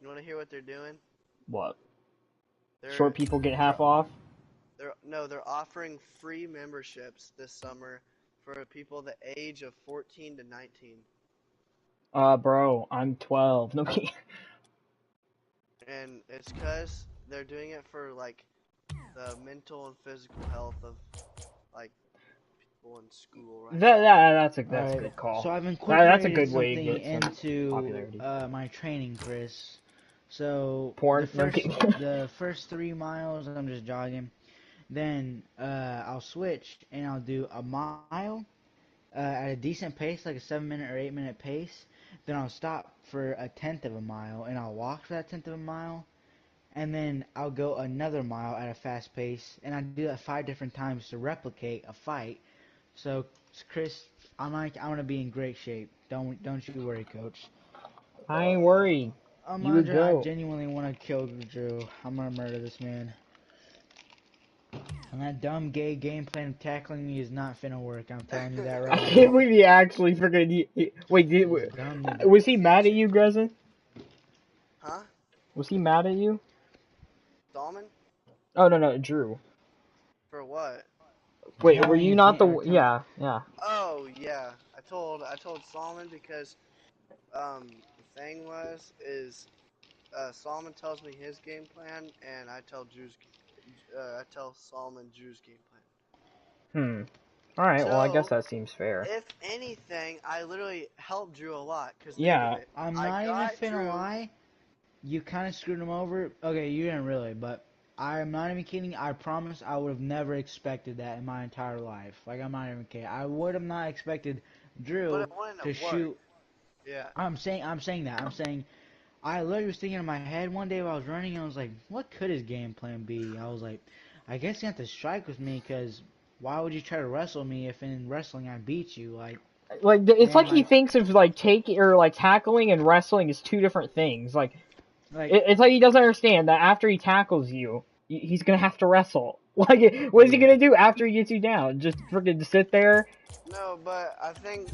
You want to hear what they're doing? What? They're Short people get half off? they're offering free memberships this summer for people the age of 14 to 19. Bro, I'm 12. No, And it's cuz they're doing it for like the mental and physical health of like people in school right that's a Alright, good call. so I've That's a incorporated good way to something get some into popularity. my training, Chris. So Porn? No, I'm kidding. the first 3 miles I'm just jogging. Then I'll switch and I'll do a mile at a decent pace, like a 7 minute or 8 minute pace. Then I'll stop for a tenth of a mile and I'll walk for that tenth of a mile. And then I'll go another mile at a fast pace, and I do that 5 different times to replicate a fight. So, Chris, I'm gonna be in great shape. Don't you worry, Coach. I ain't worried. You would I go. genuinely want to kill Drew. I'm gonna murder this man. And that dumb gay game plan of tackling me is not finna work. I'm telling you that I right can't now. believe he actually freaking. Wait, He's dumb. was he mad at you, Grezin? Huh? Was he mad at you? Salmon? Oh no, Drew. For what? Wait, were you not the? Yeah. Oh yeah, I told Solomon because the thing is Solomon tells me his game plan and I tell Solomon Drew's game plan. All right. Well, I guess So that seems fair. if anything, I literally helped Drew a lot because think of Yeah. it. I'm I not even got finna Drew. lie. You kind of screwed him over. Okay, you didn't really, but I'm not even kidding. I promise I would have never expected that in my entire life. Like, I'm not even kidding. I would have not expected But Drew it wouldn't to have worked. shoot. Yeah. I'm saying that. I'm saying I literally was thinking in my head one day while I was running, and I was like, what could his game plan be? I was like, I guess he had to strike with me because why would you try to wrestle me if in wrestling I beat you? Like it's And like he thinks of like taking or like tackling and wrestling is two different things. Like it's like he doesn't understand that after he tackles you, he's gonna have to wrestle. Like, what is he gonna do after he gets you down? Just freaking sit there? No, but I think.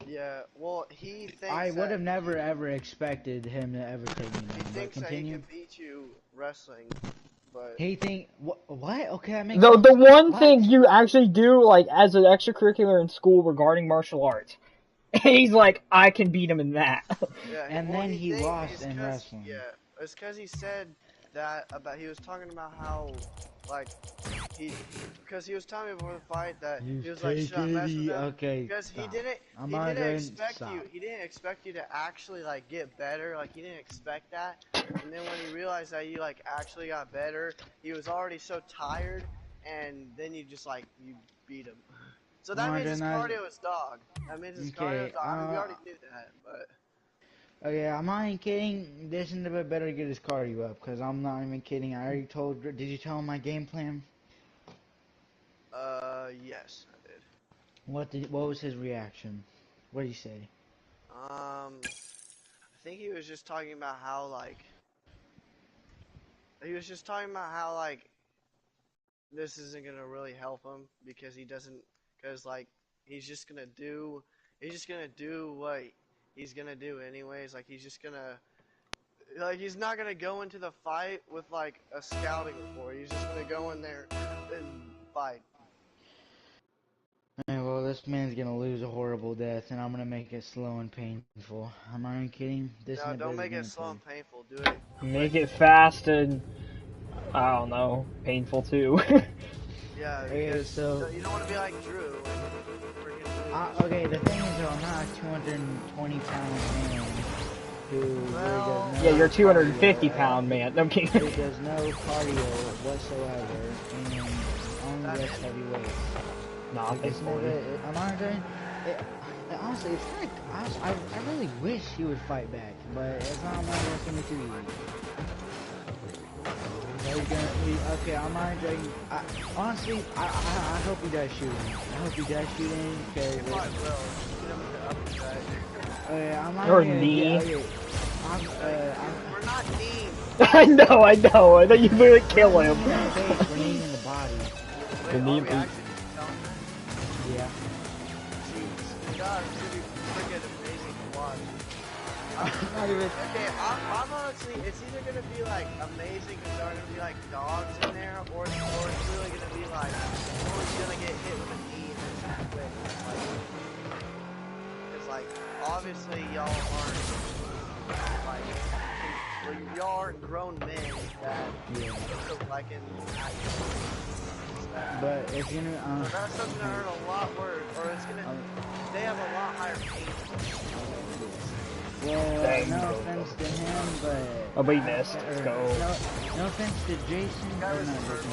Yeah. Well, he thinks I would that have never ever expected him to ever take me down. he thinks that he Continue. can beat you wrestling, but He think what? Okay, that makes The one what? thing you actually do like as an extracurricular in school regarding martial arts, and he's like, I can beat him in that. yeah. And then he lost in wrestling. Yeah, it's because he said that about. He was talking about how like because he was telling me before the fight that he was like, should I mess with him? Okay, Because stop. he didn't expect you to actually like get better. Like he didn't expect that. And then when he realized that you like actually got better, he was already so tired, and then you just like you beat him. So that means his cardio is dog. That means his cardio is dog. I mean, we already knew that, but. Okay, I'm not even kidding. This is a bit better to get his cardio up, because I'm not even kidding. I already told. Did you tell him my game plan? Yes, I did. What was his reaction? What did he say? I think he was just talking about how this isn't gonna really help him because he's just gonna do what he's gonna do anyways. He's not gonna go into the fight with like a scouting report. He's just gonna go in there and fight. Alright, well, this man's gonna lose a horrible death, and I'm gonna make it slow and painful. I'm not even kidding. No, don't make it slow and painful. Do it. Make it fast and I don't know, painful too. Yeah, Okay, so you don't want to be like Drew. okay, the thing is, though, I'm not a 220-pound man who really does no yeah, you're a 250 cardio, pound man. I'm kidding. who does no cardio whatsoever, and only lifts heavy weights. Nah, Like, thanks for it. I'm not doing. Honestly, it's kind of. I really wish he would fight back, but it's not my worst thing to do. Okay, I'm not joking. Honestly, I hope he does shooting. I hope he does shooting because. I'm not Or gonna knee. We're not team. I know. I thought you would kill him. We're kneeing in the body. The knee. Yeah. God, it's gonna be freaking amazing to watch. not even. Okay, I'm honestly, it's either gonna be like amazing because there are gonna be like dogs in there, or it's really gonna be like someone's gonna get hit with a knee and it's quick. Because like obviously y'all aren't like y'all aren't grown men that like in. But if you're so that's something that hurt a lot worse, or it's gonna. They have a lot higher pain. Well, no offense to him, but... Oh, but he missed. Let's go. No offense to Jason, or not Jason.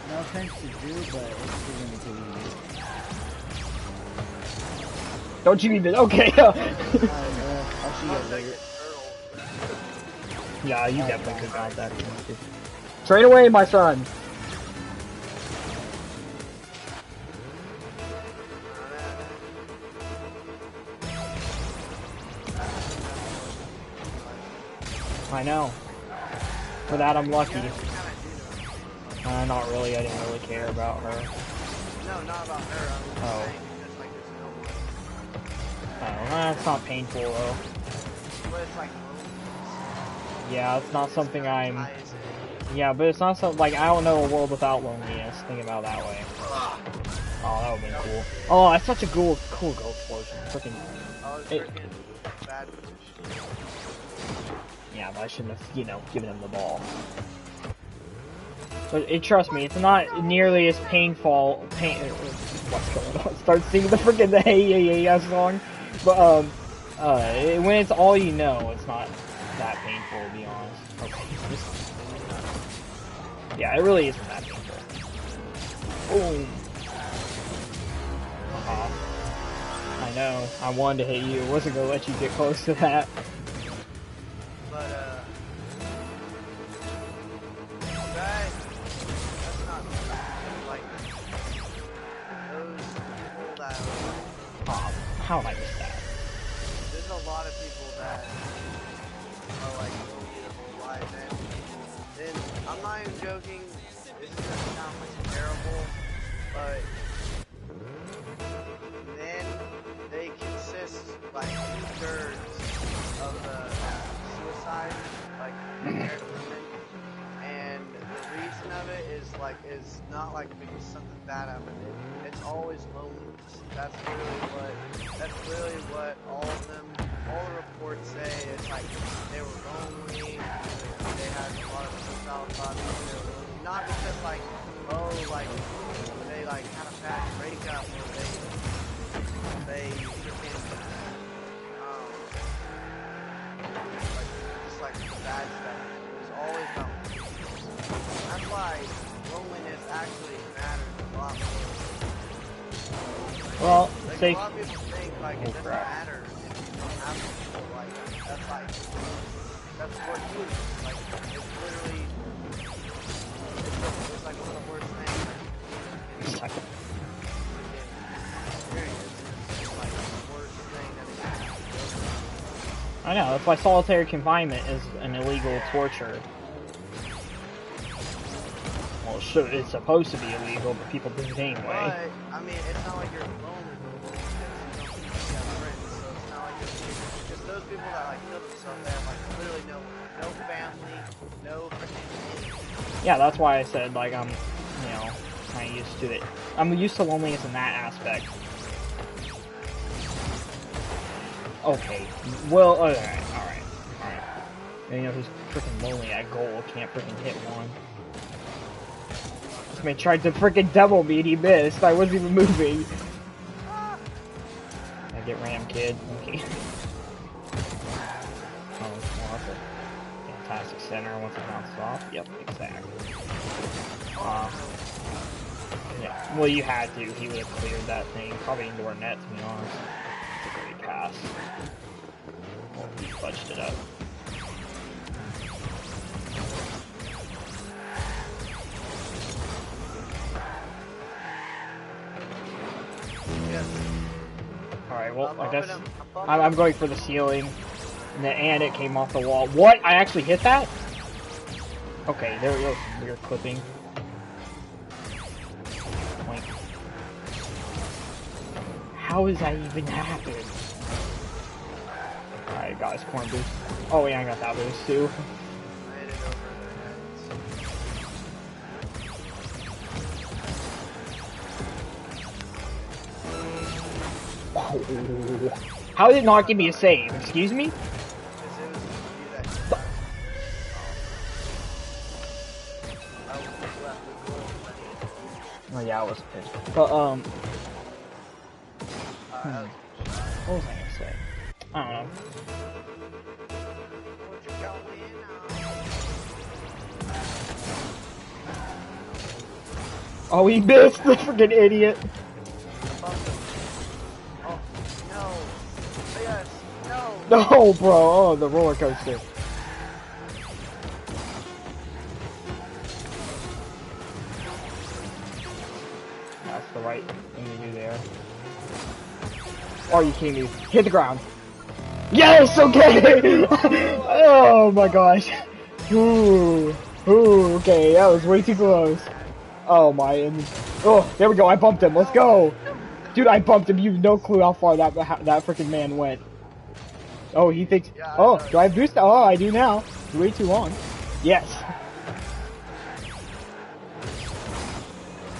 No offense to Drew, but it's still gonna be too easy. Don't you even... Okay. I'll see you guys later. Yeah, you definitely could got that. Straight away, my son. I know. For that, I'm lucky. Not really. I didn't really care about her. No, not about her. Oh. Oh, that's not painful though. But it's like. Yeah, it's not something I'm. Yeah, but it's not something like I don't know a world without loneliness. Think about it that way. Oh, that would've been cool. Oh, that's such a cool go explosion. Freaking. Bad. Yeah, but I shouldn't have, given him the ball. But trust me, it's not nearly as painful. What's going on? Start singing the freaking Hey song. But when it's all you know, it's not that painful to be honest. Okay. Yeah, it really isn't that painful. Boom. I know. I wanted to hit you. I wasn't gonna let you get close to that. But, that's not like those people that how did I miss that? There's a lot of people that are like beautiful life, and I'm not even joking, this is gonna sound like terrible, but then they consist like 2/3 of the suicide, like compared to women, and the reason of it is not like because something bad happened. It's always loneliness. That's literally what all the reports say. It's like they were lonely, they had a lot of suicidal thoughts, they were lonely. Not because like they like had a bad breakup or they freaking like bad stuff. It was always about that's why loneliness actually matters a lot more. Well, like, a lot of people think like it doesn't matter if you don't have people. Like that's what you like. It's literally it's like one of the worst things. It's like the worst thing that I know, that's why solitary confinement is an illegal torture. Well, it's supposed to be illegal, but people do it anyway. But, I mean, it's not like you're lonely because you don't have friends, so it's not like it's just those people that like kill themselves, they have like literally no family, no freaking. Yeah, that's why I said like I'm, kind of used to it. I'm used to loneliness in that aspect. Okay, well, alright. Who's freaking lonely at goal can't freaking hit one. This man tried to freaking double me and he missed. I wasn't even moving. I get rammed, kid. Okay. Oh, that's a fantastic center once it bounces off. Yep, exactly. Yeah, well, you had to. He would have cleared that thing. Probably into our net, to be honest. It's a great pass. Well, he fudged it up. Alright, well, I guess I'm going for the ceiling. And it came off the wall. What? I actually hit that? Okay, there we go. Weird clipping. Point. How does that even happen? Alright, I got his corn boost. Oh yeah, I got that boost too. I hit it over their heads. How did it not give me a save? Excuse me? Oh yeah, I was pissed. But what was I gonna say? I don't know. Oh, he missed, the freaking idiot. Oh, no. Yes, no. No, bro. Oh, the roller coaster. That's the right thing to do there. Are you kidding me? Hit the ground. Yes, okay! Oh my gosh. Ooh. Ooh, okay, that was way too close. Oh my, oh, there we go, I bumped him, let's go! Dude, I bumped him, you have no clue how far that freaking man went. Oh, he thinks, oh, do I have boost? Oh, I do now. Way too long. Yes.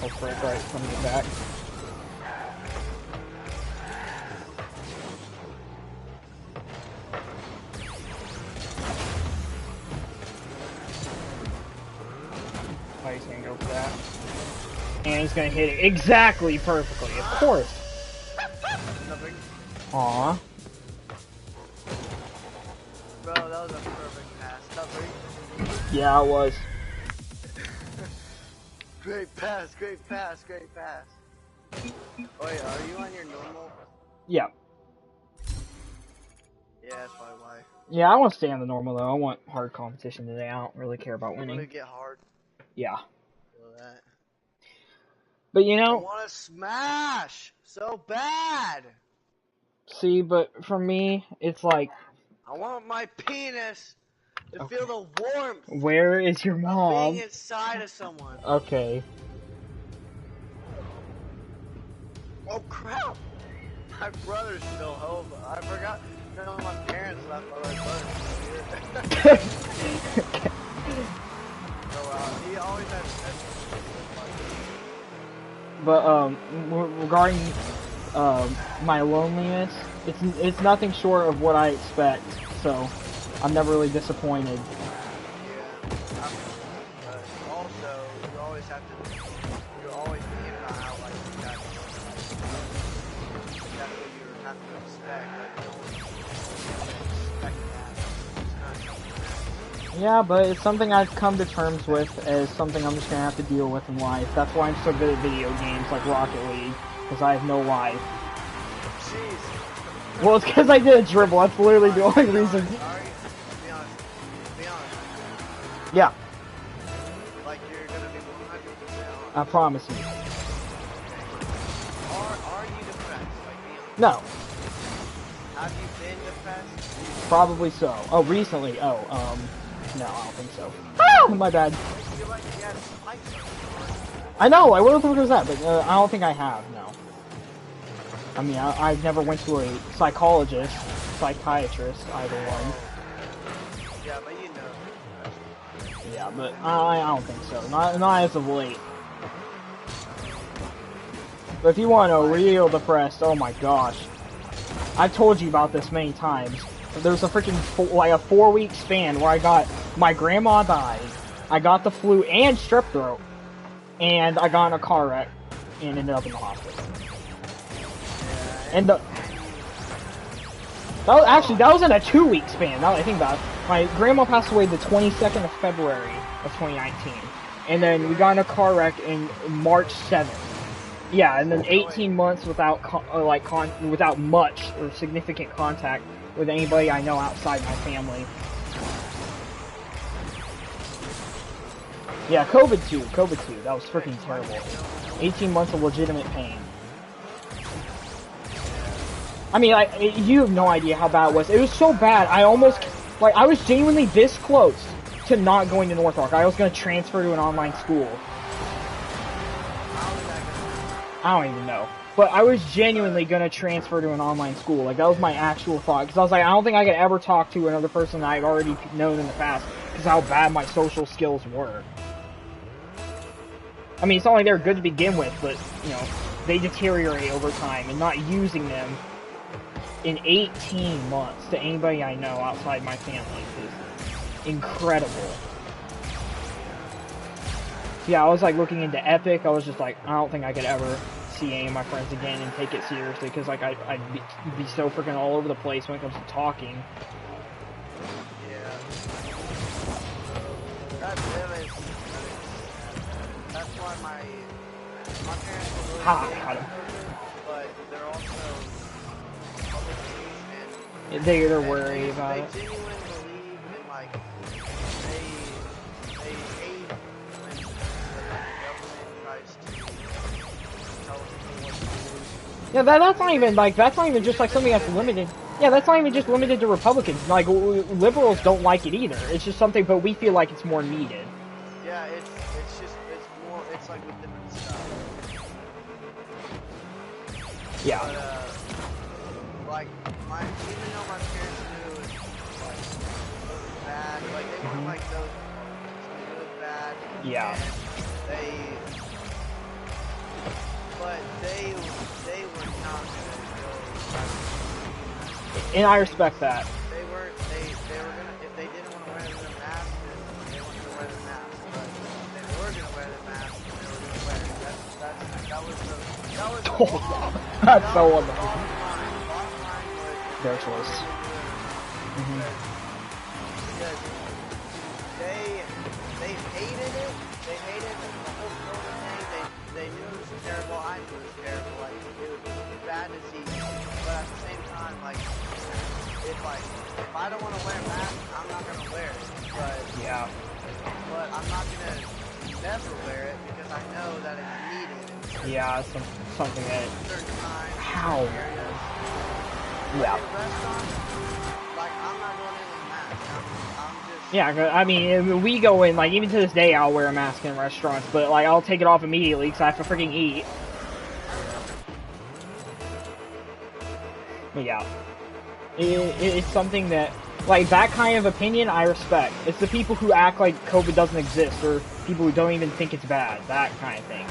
Oh, frick, right, let me get back. Oh, he's gonna go for that. And he's gonna hit it exactly perfectly, of course. Aww. Bro, that was a perfect pass. Nothing. Yeah, it was. Great pass, great pass, great pass. Oh wait, are you on your normal? Yeah. Yeah, that's probably why. Yeah, I want to stay on the normal though. I want hard competition today. I don't really care about winning. To get hard. Yeah. Feel that. But you I know. want to smash so bad. See, but for me, it's like. I want my penis to feel the warmth. Where is your mom? Being inside of someone. Okay. Oh crap! My brother's still home. I forgot. No, my parents left, but my brother's still here. So he always has. But regarding my loneliness, it's nothing short of what I expect. So I'm never really disappointed. Yeah. But also, you always have to. You're always thinking about how like that's what you have to expect. Like no one expect that. It's not something that. Yeah, but it's something I've come to terms with as something I'm just gonna have to deal with in life. That's why I'm so good at video games like Rocket League, because I have no life. Jeez. Well, it's because I did a dribble. That's literally the only reason. Be honest. Be honest. Yeah. Like you're gonna be 100% honest. I promise you. Are you depressed? Like be honest. No. Have you been depressed? Probably so. Oh, recently. Oh, no, I don't think so. Oh, my bad. You're like, yes, I know. I would have thought it was that, but I don't think I have. No. I mean, I never went to a psychologist, psychiatrist, either one. Yeah, but you know. Yeah, but I don't think so. Not as of late. But if you want to know, real depressed, oh my gosh. I've told you about this many times. There's a freaking, like a 4-week span where I got, my grandma died, I got the flu and strep throat, and I got in a car wreck and ended up in the hospital. And that was in a 2-week span, now that I think about it. My grandma passed away the 22nd of February of 2019. And then we got in a car wreck in March 7th. Yeah, and then 18 months without without much or significant contact with anybody I know outside my family. Yeah, COVID too. That was freaking terrible. 18 months of legitimate pain. I mean, you have no idea how bad it was. It was so bad, I almost, I was genuinely this close to not going to North I was going to transfer to an online school. I don't even know. But I was genuinely gonna transfer to an online school. Like, that was my actual thought. Because I was like, I don't think I could ever talk to another person that I've already known in the past. Because how bad my social skills were. I mean, it's not like they're good to begin with, but, you know, they deteriorate over time. And not using them in 18 months to anybody I know outside my family is incredible. Yeah, I was like looking into Epic. I was just like, I don't think I could ever see any of my friends again and take it seriously, because like I'd be so freaking all over the place when it comes to talking. Yeah. That's why my parents were really Got him. but they're also and They're worried about it. They genuinely believe in, like, they hate when the government tries to tell people what to do. Yeah, that's not even like, that's not even just like something that's limited. Yeah, that's not even just limited to Republicans. Like, liberals don't like it either. It's just something, but we feel like it's more needed. Yeah, it's more, it's like with different stuff. Yeah. But, like, even though my parents knew it was, like, bad, like, they weren't like those, it was bad. Yeah. But they were not gonna go. And I respect that. They were gonna, if they didn't want to wear the mask, then they weren't gonna wear the mask. But they were gonna wear the mask, and they were gonna wear it. That was the That's so wonderful. bottom line was Their choice. Because they hated it. They hated the whole COVID thing. They knew it was terrible. I knew it was terrible. Like, it was bad disease. But at the same time, like, if I don't want to wear a mask, I'm not gonna wear it. But I'm not gonna never wear it, because I know that it's needed. Yeah, something that. Certain times. How? Areas. Yeah. In restaurants, like, I'm not going in with a mask. I'm just. Yeah, I mean, we go in, like, even to this day, I'll wear a mask in restaurants, but, like, I'll take it off immediately because I have to freaking eat. But yeah. It's something that, like, that kind of opinion I respect. It's the people who act like COVID doesn't exist, or people who don't even think it's bad, that kind of thing.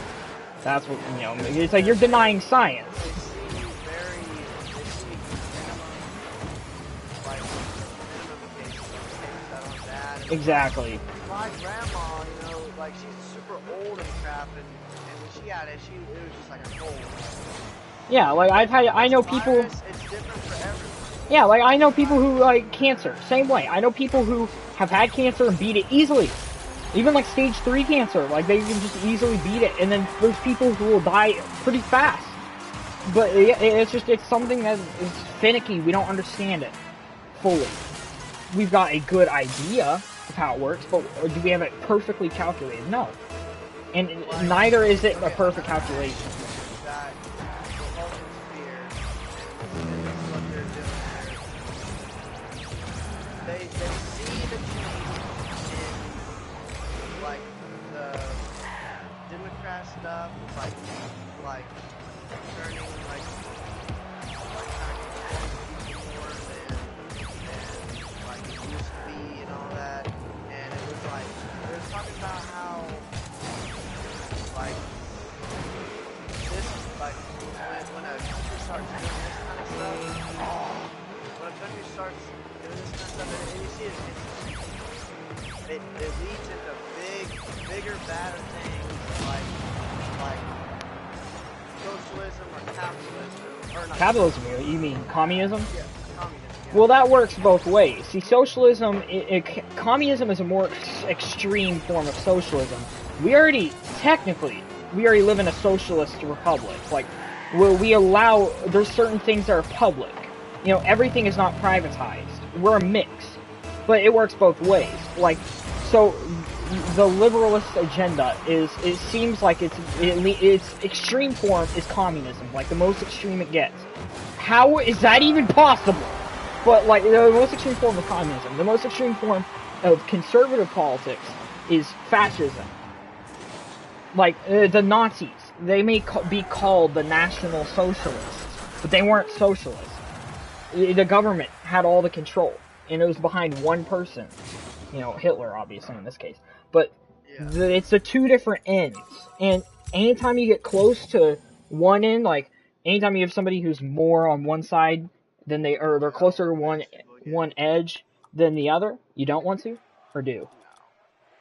That's what, you know, it's like you're denying science. Exactly. My grandma, you know, like, she's super old and crap, and when she had it, it was just like a cold. Yeah, like, I know people. It's different for everyone. Yeah, like, I know people who, like, cancer, same way. I know people who have had cancer and beat it easily. Even, like, stage 3 cancer, like, they can just easily beat it, and then there's people who will die pretty fast. But it's something that is finicky. We don't understand it fully. We've got a good idea of how it works, but do we have it perfectly calculated? No. And neither is it a perfect calculation. That what they're doing. They see the change in, like, the Democrat stuff, like turning, like kind of controlling people more than like it used to be and all that. And it was like, they were talking about how, like, this, like, when a country starts doing this kind of stuff, when a country starts doing this kind of stuff, and you see it leads into bigger, badder things, like socialism or capitalism, or not. Capitalism, you mean communism? Yeah, communism. Yeah. Well, that works both ways. See, socialism, communism is a more extreme form of socialism. We already live in a socialist republic. Like, where we allow, there's certain things that are public. You know, everything is not privatized. We're a mix. But it works both ways. Like, so, the liberalist agenda is, it seems like its extreme form is communism. Like, the most extreme it gets. How is that even possible? But, like, the most extreme form of communism, the most extreme form of conservative politics is fascism. Like, the Nazis. they may be called the National Socialists, but they weren't socialists. The government had all the control, and it was behind one person. You know, Hitler, obviously, in this case. But it's the two different ends. And anytime you get close to one end, like, anytime you have somebody who's more on one side than they're closer to one edge than the other, you don't want to? Or do?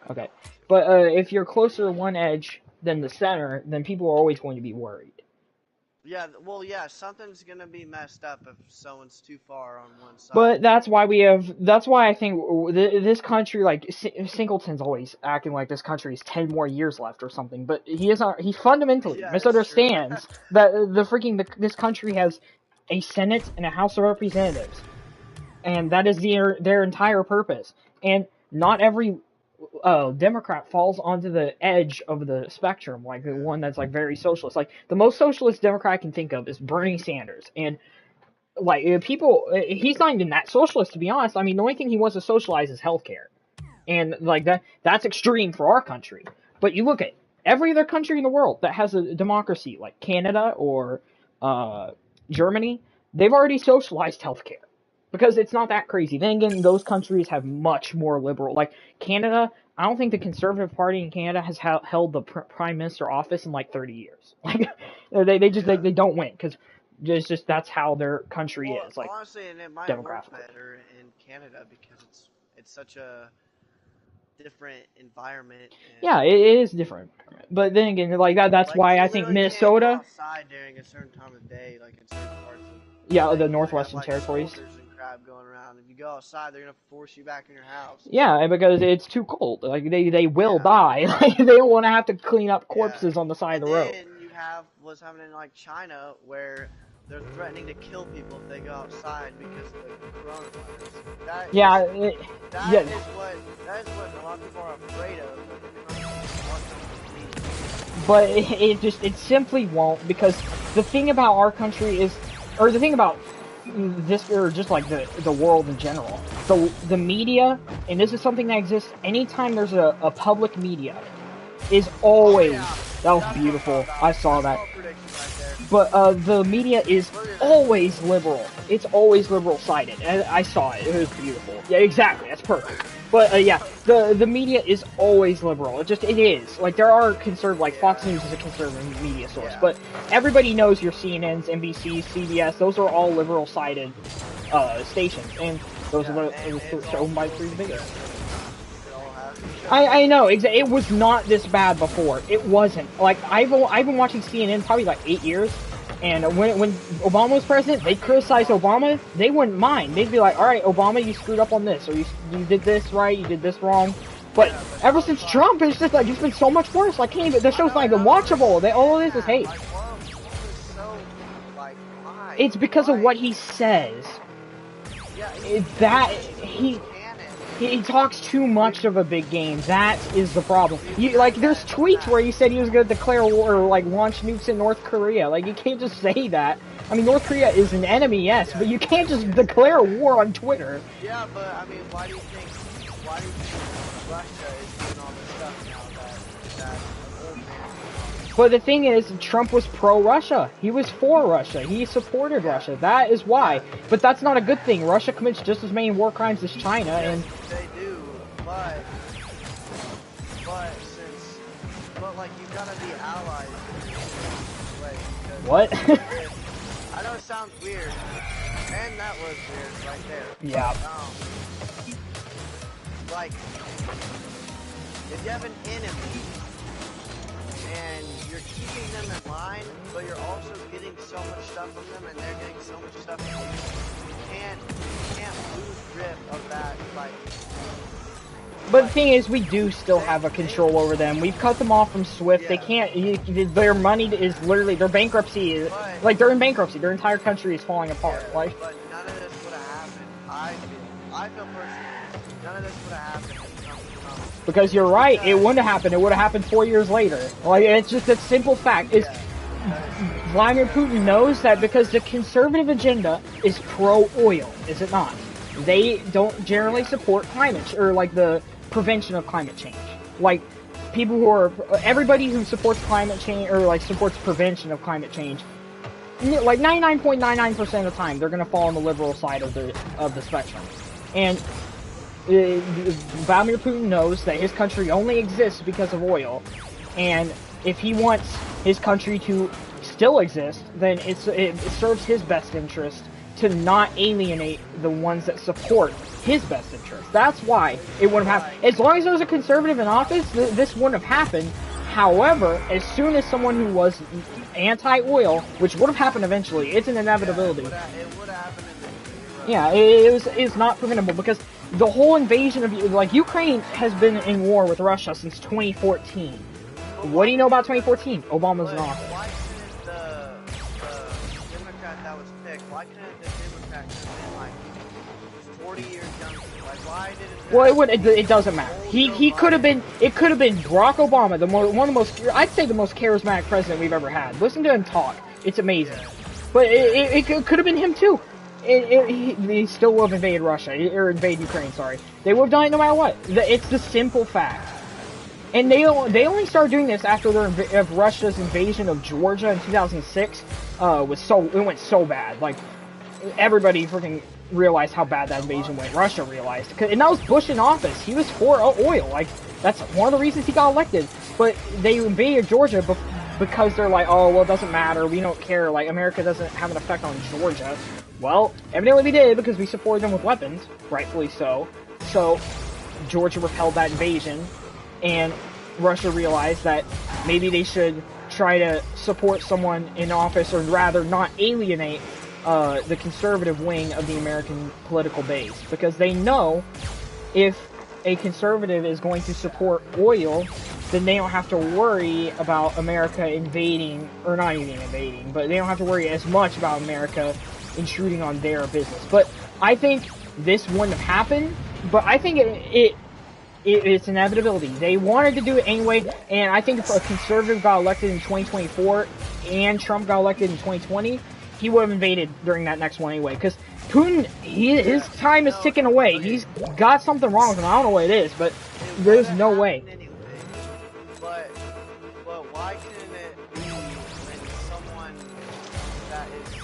Okay. But if you're closer to one edge than the center, then people are always going to be worried. Yeah, well, yeah, something's gonna be messed up if someone's too far on one side. But that's why I think this country, like, Singleton's always acting like this country has 10 more years left or something, but he fundamentally misunderstands that this country has a Senate and a House of Representatives. And that is their entire purpose. And not every Democrat falls onto the edge of the spectrum, like the one that's like very socialist. Like the most socialist Democrat I can think of is Bernie Sanders, and like he's not even that socialist, to be honest. I mean, the only thing he wants to socialize is healthcare, and like that's extreme for our country. But you look at every other country in the world that has a democracy, like Canada or Germany, they've already socialized healthcare. Because it's not that crazy. Then again, those countries have much more liberal. Like Canada, I don't think the Conservative Party in Canada has held the Prime Minister office in like 30 years. Like they don't win because that's how their country is. Like honestly, and it might work better in Canada because it's such a different environment. Yeah, it is different. But then again, like that's why I think Minnesota. Can't go outside during a certain time of day, like in certain parts of the Northwestern Territories. Going around. If you go outside, they're gonna force you back in your house. Yeah, because it's too cold. Like they will die. Like they don't want to have to clean up corpses on the side of the road. And you have what's happening in like China, where they're threatening to kill people if they go outside because of the coronavirus. That is what a lot of people are afraid of. But it simply won't, because the thing about our country is, or the thing about this, or just like the world in general, the media, and this is something that exists anytime there's a public media, is always, that was beautiful, I saw that, but the media is always liberal. It's always liberal-sided, and I saw it, it was beautiful. Yeah, exactly, that's perfect. But yeah, the media is always liberal. It is. Like there are conservative, like Fox News is a conservative media source, but everybody knows your CNNs, NBC, CBS. Those are all liberal-sided stations, and those are owned by three biggest. I know. It was not this bad before. It wasn't. Like I've been watching CNN probably like 8 years. And when Obama was president, they'd criticize Obama, they wouldn't mind. They'd be like, alright, Obama, you screwed up on this, or you did this right, you did this wrong. But ever since Trump, it's just like, it's been so much worse. Like, the show's not even watchable. All of this is hate. It's because of what he says. He talks too much of a big game. That is the problem. There's tweets where he said he was going to declare war or, like, launch nukes in North Korea. Like, you can't just say that. I mean, North Korea is an enemy, yes, but you can't just declare war on Twitter. Yeah, but, I mean, why do you think Russia is doing all this stuff now that an old man... But the thing is, Trump was pro-Russia. He was for Russia. He supported Russia. That is why. But that's not a good thing. Russia commits just as many war crimes as China, and... They do, but like, you gotta be allies in this way. What? I know it sounds weird, and that was weird right there. Yeah. Like, if you have an enemy, and you're keeping them in line, but you're also getting so much stuff from them, and they're getting so much stuff from you, you can't lose grip of that, like... But the thing is, we do still have a control over them. We've cut them off from SWIFT. They can't, their money is literally, their bankruptcy is, like, they're in bankruptcy. Their entire country is falling apart. Like, but none of this would have happened. I feel personally, none of this would have happened. Because you're right, it wouldn't have happened. It would have happened 4 years later. Like, it's just a simple fact. Vladimir Putin knows that because the conservative agenda is pro-oil, is it not? They don't generally support climate, or like the prevention of climate change. Like, people who are, everybody who supports climate change, or like supports prevention of climate change, like 99.99% of the time, they're gonna fall on the liberal side of the spectrum. And Vladimir Putin knows that his country only exists because of oil, and if he wants his country to still exist, then it serves his best interest to not alienate the ones that support his best interest. That's why it wouldn't have happened. As long as there was a conservative in office, this wouldn't have happened. However, as soon as someone who was anti-oil, which would have happened eventually, it's an inevitability. It would have happened. Yeah, it's not preventable, because the whole invasion of, like, Ukraine has been in war with Russia since 2014. What do you know about 2014? Obama's in office. Why couldn't the Democrat that was picked, why couldn't the Democrat have been like 40 years younger? Like, why did it? Well, it doesn't matter. He could have been. It could have been Barack Obama, one of the most, I'd say, the most charismatic president we've ever had. Listen to him talk; it's amazing. But it could have been him too. He still would have invaded Russia, or invaded Ukraine. Sorry, they would have done it no matter what. It's the simple fact. And they only started doing this after Russia's invasion of Georgia in 2006. It went so bad. Like, everybody freaking realized how bad that invasion went. Russia realized, and that was Bush in office. He was for oil. Like, that's one of the reasons he got elected. But they invaded Georgia because they're like, oh well, it doesn't matter. We don't care. Like, America doesn't have an effect on Georgia. Well, evidently we did, because we supported them with weapons, rightfully so. So Georgia repelled that invasion. And Russia realized that maybe they should try to support someone in office, or rather not alienate the conservative wing of the American political base. Because they know if a conservative is going to support oil, then they don't have to worry about America invading, or not even invading, but they don't have to worry as much about America intruding on their business. But I think this wouldn't have happened, but I think it's an inevitability. They wanted to do it anyway, and I think if a conservative got elected in 2024 and Trump got elected in 2020, he would have invaded during that next one anyway. Because Putin, his time is ticking away. He's got something wrong with him. I don't know what it is, but there's no way. But why couldn't it be when someone that is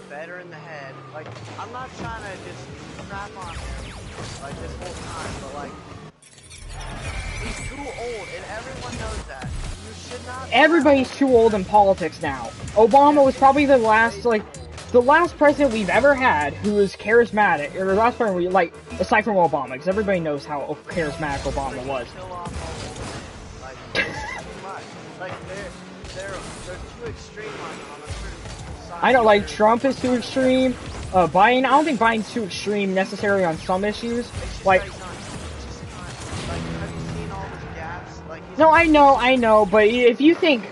better in the head? Like, I'm not trying to just crap on him like this whole time, but like, he's too old, and everyone knows that. You should not. Everybody's too old in politics now. Obama was probably the last president we've ever had who was charismatic, or the last president we, like, aside from Obama, because everybody knows how charismatic Obama was. Like, they're too extreme on a certain side. I know, like, Trump is too extreme. Biden, I don't think Biden's too extreme necessarily on some issues. Like, have you seen all his gaps? Like, no, I know, but if you think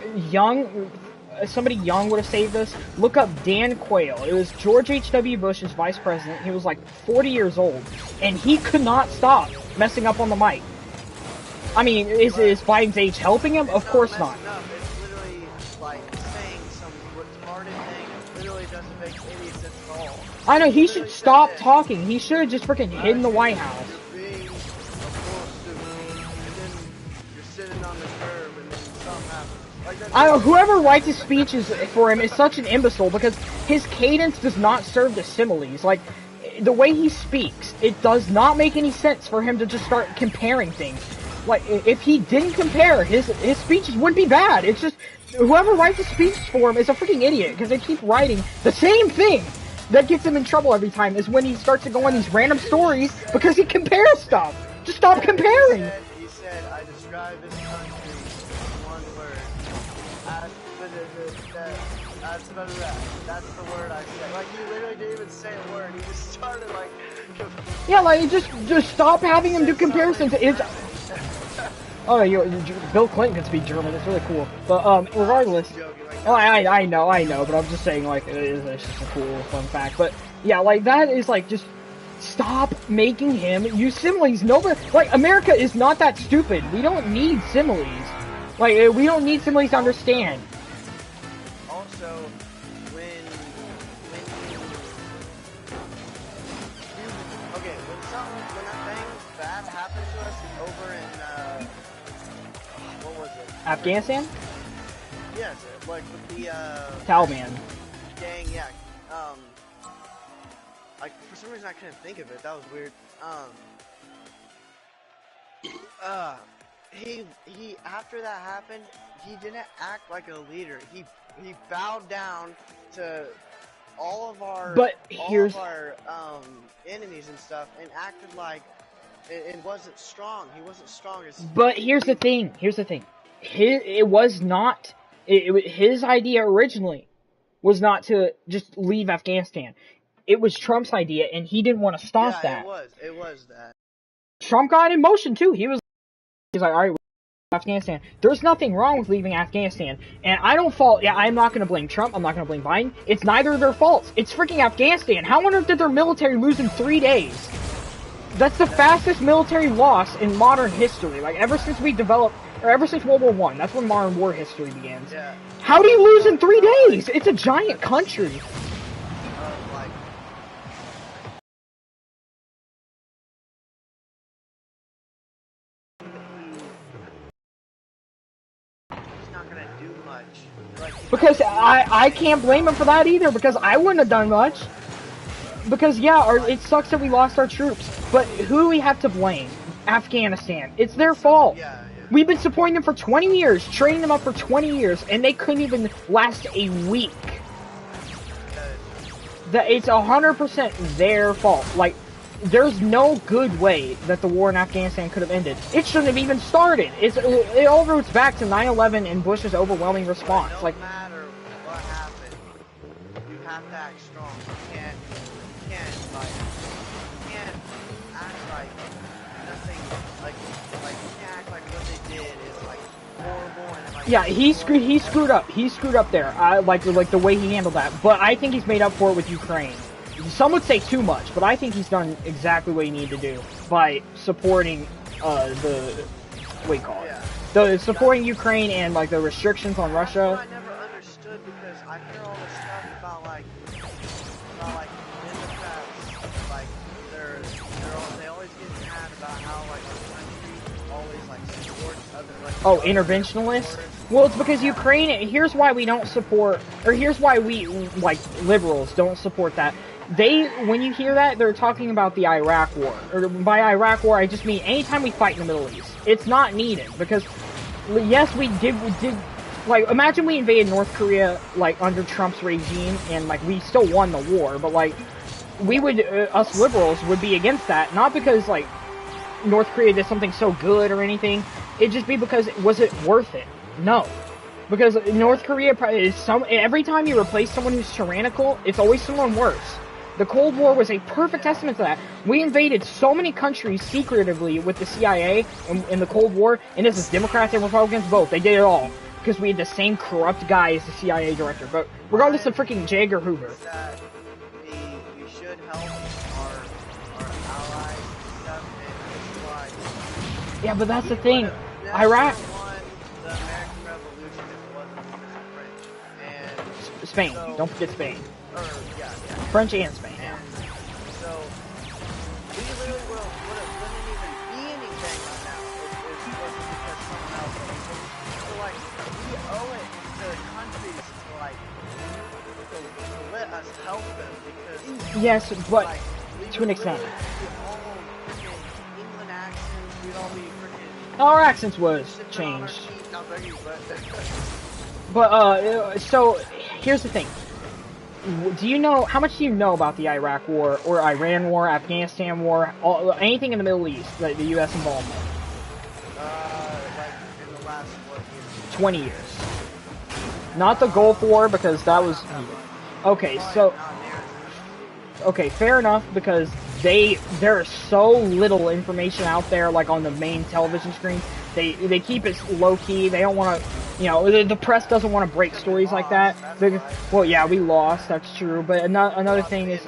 somebody young would have saved us, look up Dan Quayle. It was George H.W. Bush's vice president. He was like 40 years old, and he could not stop messing up on the mic. I mean, is Biden's age helping him? Of course not. It's literally like saying some retarded thing. It literally doesn't make any sense at all. I know, he should stop talking. He should have just freaking hid in the White House. You're being a full suit, and then you're sitting on the curb, and then something happens. Like, I don't know, whoever writes his speeches for him is such an imbecile, because his cadence does not serve the similes. Like, the way he speaks, it does not make any sense for him to just start comparing things. Like, if he didn't compare, his speeches wouldn't be bad. It's just, whoever writes the speeches for him is a freaking idiot, because they keep writing the same thing. That gets him in trouble every time, is when he starts to go on these random stories, because he compares stuff. Just stop comparing! He said, I describe this country in one word. That's the word I said. Like, he literally didn't even say a word. He just started, like... Yeah, like, just stop having him do comparisons. It's... Oh, Bill Clinton can speak German. It's really cool. But, regardless... Oh, I know, but I'm just saying, like, it's just a cool, fun fact. But, yeah, like, that is, like, just... Stop making him use similes. Nobody... Like, America is not that stupid. We don't need similes. Like, we don't need similes to understand. Also, when when that thing bad happened to us over in what was it? Afghanistan? Yes, like with the Taliban. gang, yeah. Like for some reason I couldn't think of it. That was weird. He after that happened, he didn't act like a leader. He bowed down to all of our enemies and stuff, and acted like it wasn't strong. He wasn't strong as. But here's the thing. His idea originally was not to just leave Afghanistan. It was Trump's idea, and he didn't want to stop that. It was that. Trump got in motion too. He's like, all right, Afghanistan. There's nothing wrong with leaving Afghanistan, and I don't fault. Yeah, I'm not going to blame Trump. I'm not going to blame Biden. It's neither of their faults. It's freaking Afghanistan. How on earth did their military lose in 3 days? That's the fastest military loss in modern history. Like ever since World War I. That's when modern war history begins. Yeah. How do you lose in 3 days? It's a giant country. Because I can't blame him for that either, because I wouldn't have done much. Because, yeah, it sucks that we lost our troops, but who do we have to blame? Afghanistan. It's their fault. Yeah. We've been supporting them for 20 years, training them up for 20 years, and they couldn't even last a week. It's 100% their fault. Like, there's no good way that the war in Afghanistan could have ended. It shouldn't have even started. It all roots back to 9/11 and Bush's overwhelming response. No matter what happened, you have to act strong. You can't act like nothing. Like you can't act like what they did is like horrible and like. Yeah, he screwed up. He screwed up there. Like the way he handled that. But I think he's made up for it with Ukraine. Some would say too much, but I think he's done exactly what he needed to do by supporting supporting Ukraine and like the restrictions on Russia. I never understood, because I hear all this stuff about like Democrats, like they always get mad about how like the country always like supports other interventionists. Well, it's because Ukraine. Here's why we don't support, or here's why we like liberals don't support that. When you hear that, they're talking about the Iraq War. Or by Iraq War, I just mean anytime we fight in the Middle East. It's not needed, because, yes, we did, like, imagine we invaded North Korea, like, under Trump's regime, and, like, we still won the war, but, like, us liberals would be against that, not because, like, North Korea did something so good or anything. It'd just be because, was it worth it? No. Because North Korea is every time you replace someone who's tyrannical, it's always someone worse. The Cold War was a perfect testament to that. We invaded so many countries secretively with the CIA in the Cold War, and this is Democrats and Republicans both. They did it all because we had the same corrupt guy as the CIA director. But regardless of freaking J. Edgar Hoover. That we should help our allies and stuff, and why. Yeah, but that's the thing. Iraq won the American Revolution if it wasn't because of French. And Spain. So, Don't forget Spain. Yeah. French and Spain. And so we literally wouldn't even be anything right now if it wasn't because someone else. So like we owe it to countries to let us help them, because yes, but like, to an extent. We'd all freaking England accents. We'd all be freaking. Our accents was changed. But so here's the thing. How much do you know about the Iraq War, or Iran War, Afghanistan War, anything in the Middle East, like the U.S. involvement? Like in the last, 20 years. Not the Gulf War, because that was... Okay, so... Okay, fair enough, because there's so little information out there, like on the main television screen. They keep it low-key. They don't want to... the press doesn't want to break stories like that. Well, yeah, we lost. That's true. But another thing is,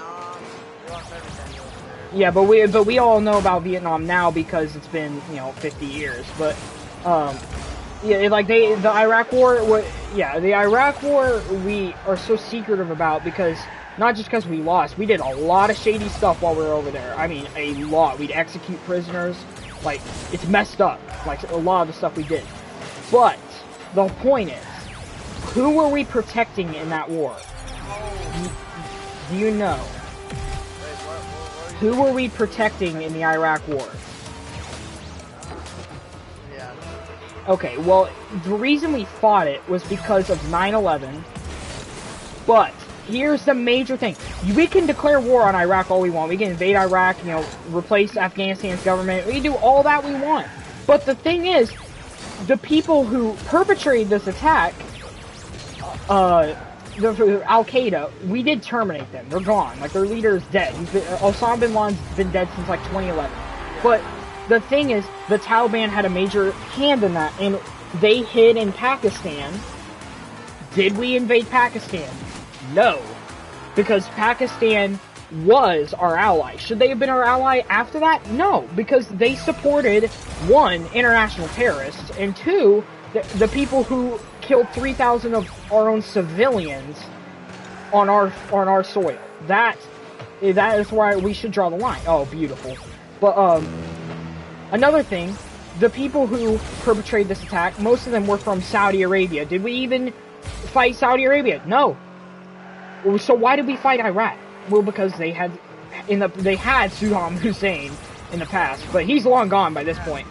yeah, but we all know about Vietnam now because it's been 50 years. But yeah, like the Iraq War. The Iraq War we are so secretive about because Not just because we lost. We did a lot of shady stuff while we were over there. I mean, a lot. We'd execute prisoners. Like, it's messed up. Like, a lot of the stuff we did. But, the point is, who were we protecting in that war? Do you know? Who were we protecting in the Iraq war? Yeah. Okay, well, the reason we fought it was because of 9/11. But, here's the major thing. We can declare war on Iraq all we want. We can invade Iraq, you know, replace Afghanistan's government. We can do all that we want. But the thing is, the people who perpetrated this attack, Al-Qaeda, we did terminate them. They're gone. Like, their leader is dead. Osama bin Laden's been dead since, like, 2011. But the thing is, the Taliban had a major hand in that, and they hid in Pakistan. Did we invade Pakistan? No. Because Pakistan was our ally. Should they have been our ally after that? No. Because they supported, one, international terrorists, and two, the people who killed 3,000 of our own civilians on our soil. That is why we should draw the line. Oh, beautiful. But another thing, the people who perpetrated this attack, most of them were from Saudi Arabia. Did we even fight Saudi Arabia? No. So why did we fight Iraq? Well, because they had Saddam Hussein in the past, but he's long gone by this point.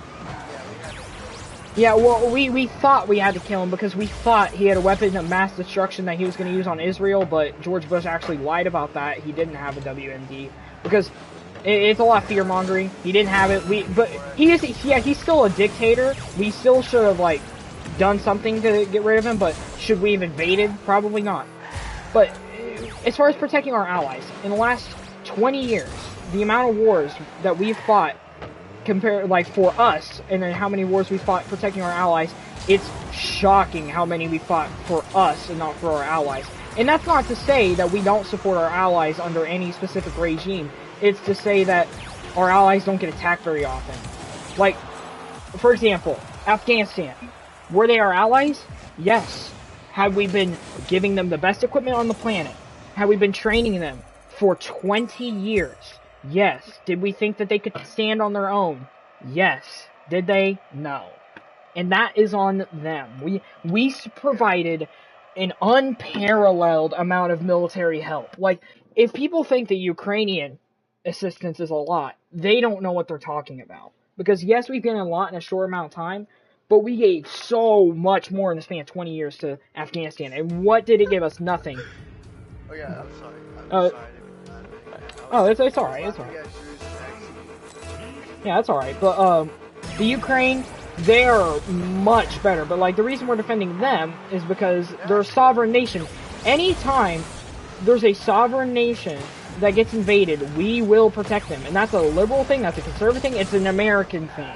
Yeah, well, we thought we had to kill him because we thought he had a weapon of mass destruction that he was going to use on Israel, but George Bush actually lied about that. He didn't have a WMD because it's a lot of fear-mongering. He didn't have it. But he's still a dictator. We still should have, like, done something to get rid of him, but should we have invaded? Probably not. But as far as protecting our allies, in the last 20 years, the amount of wars that we've fought compared, like, for us, and then how many wars we fought protecting our allies, it's shocking how many we fought for us and not for our allies. And that's not to say that we don't support our allies under any specific regime. It's to say that our allies don't get attacked very often. Like, for example, Afghanistan. Were they our allies? Yes. Have we been giving them the best equipment on the planet? Have we been training them for 20 years? Yes. Did we think that they could stand on their own? Yes. Did they? No. And that is on them. We provided an unparalleled amount of military help. Like, if people think that Ukrainian assistance is a lot, they don't know what they're talking about. Because yes, we've given a lot in a short amount of time, but we gave so much more in the span of 20 years to Afghanistan. And what did it give us? Nothing. Oh yeah, I'm sorry. I'm sorry. Oh, it's alright, it's alright. Yeah, that's alright. But, the Ukraine, they're much better. But, like, the reason we're defending them is because they're a sovereign nation. Anytime there's a sovereign nation that gets invaded, we will protect them. And that's a liberal thing, that's a conservative thing, it's an American thing.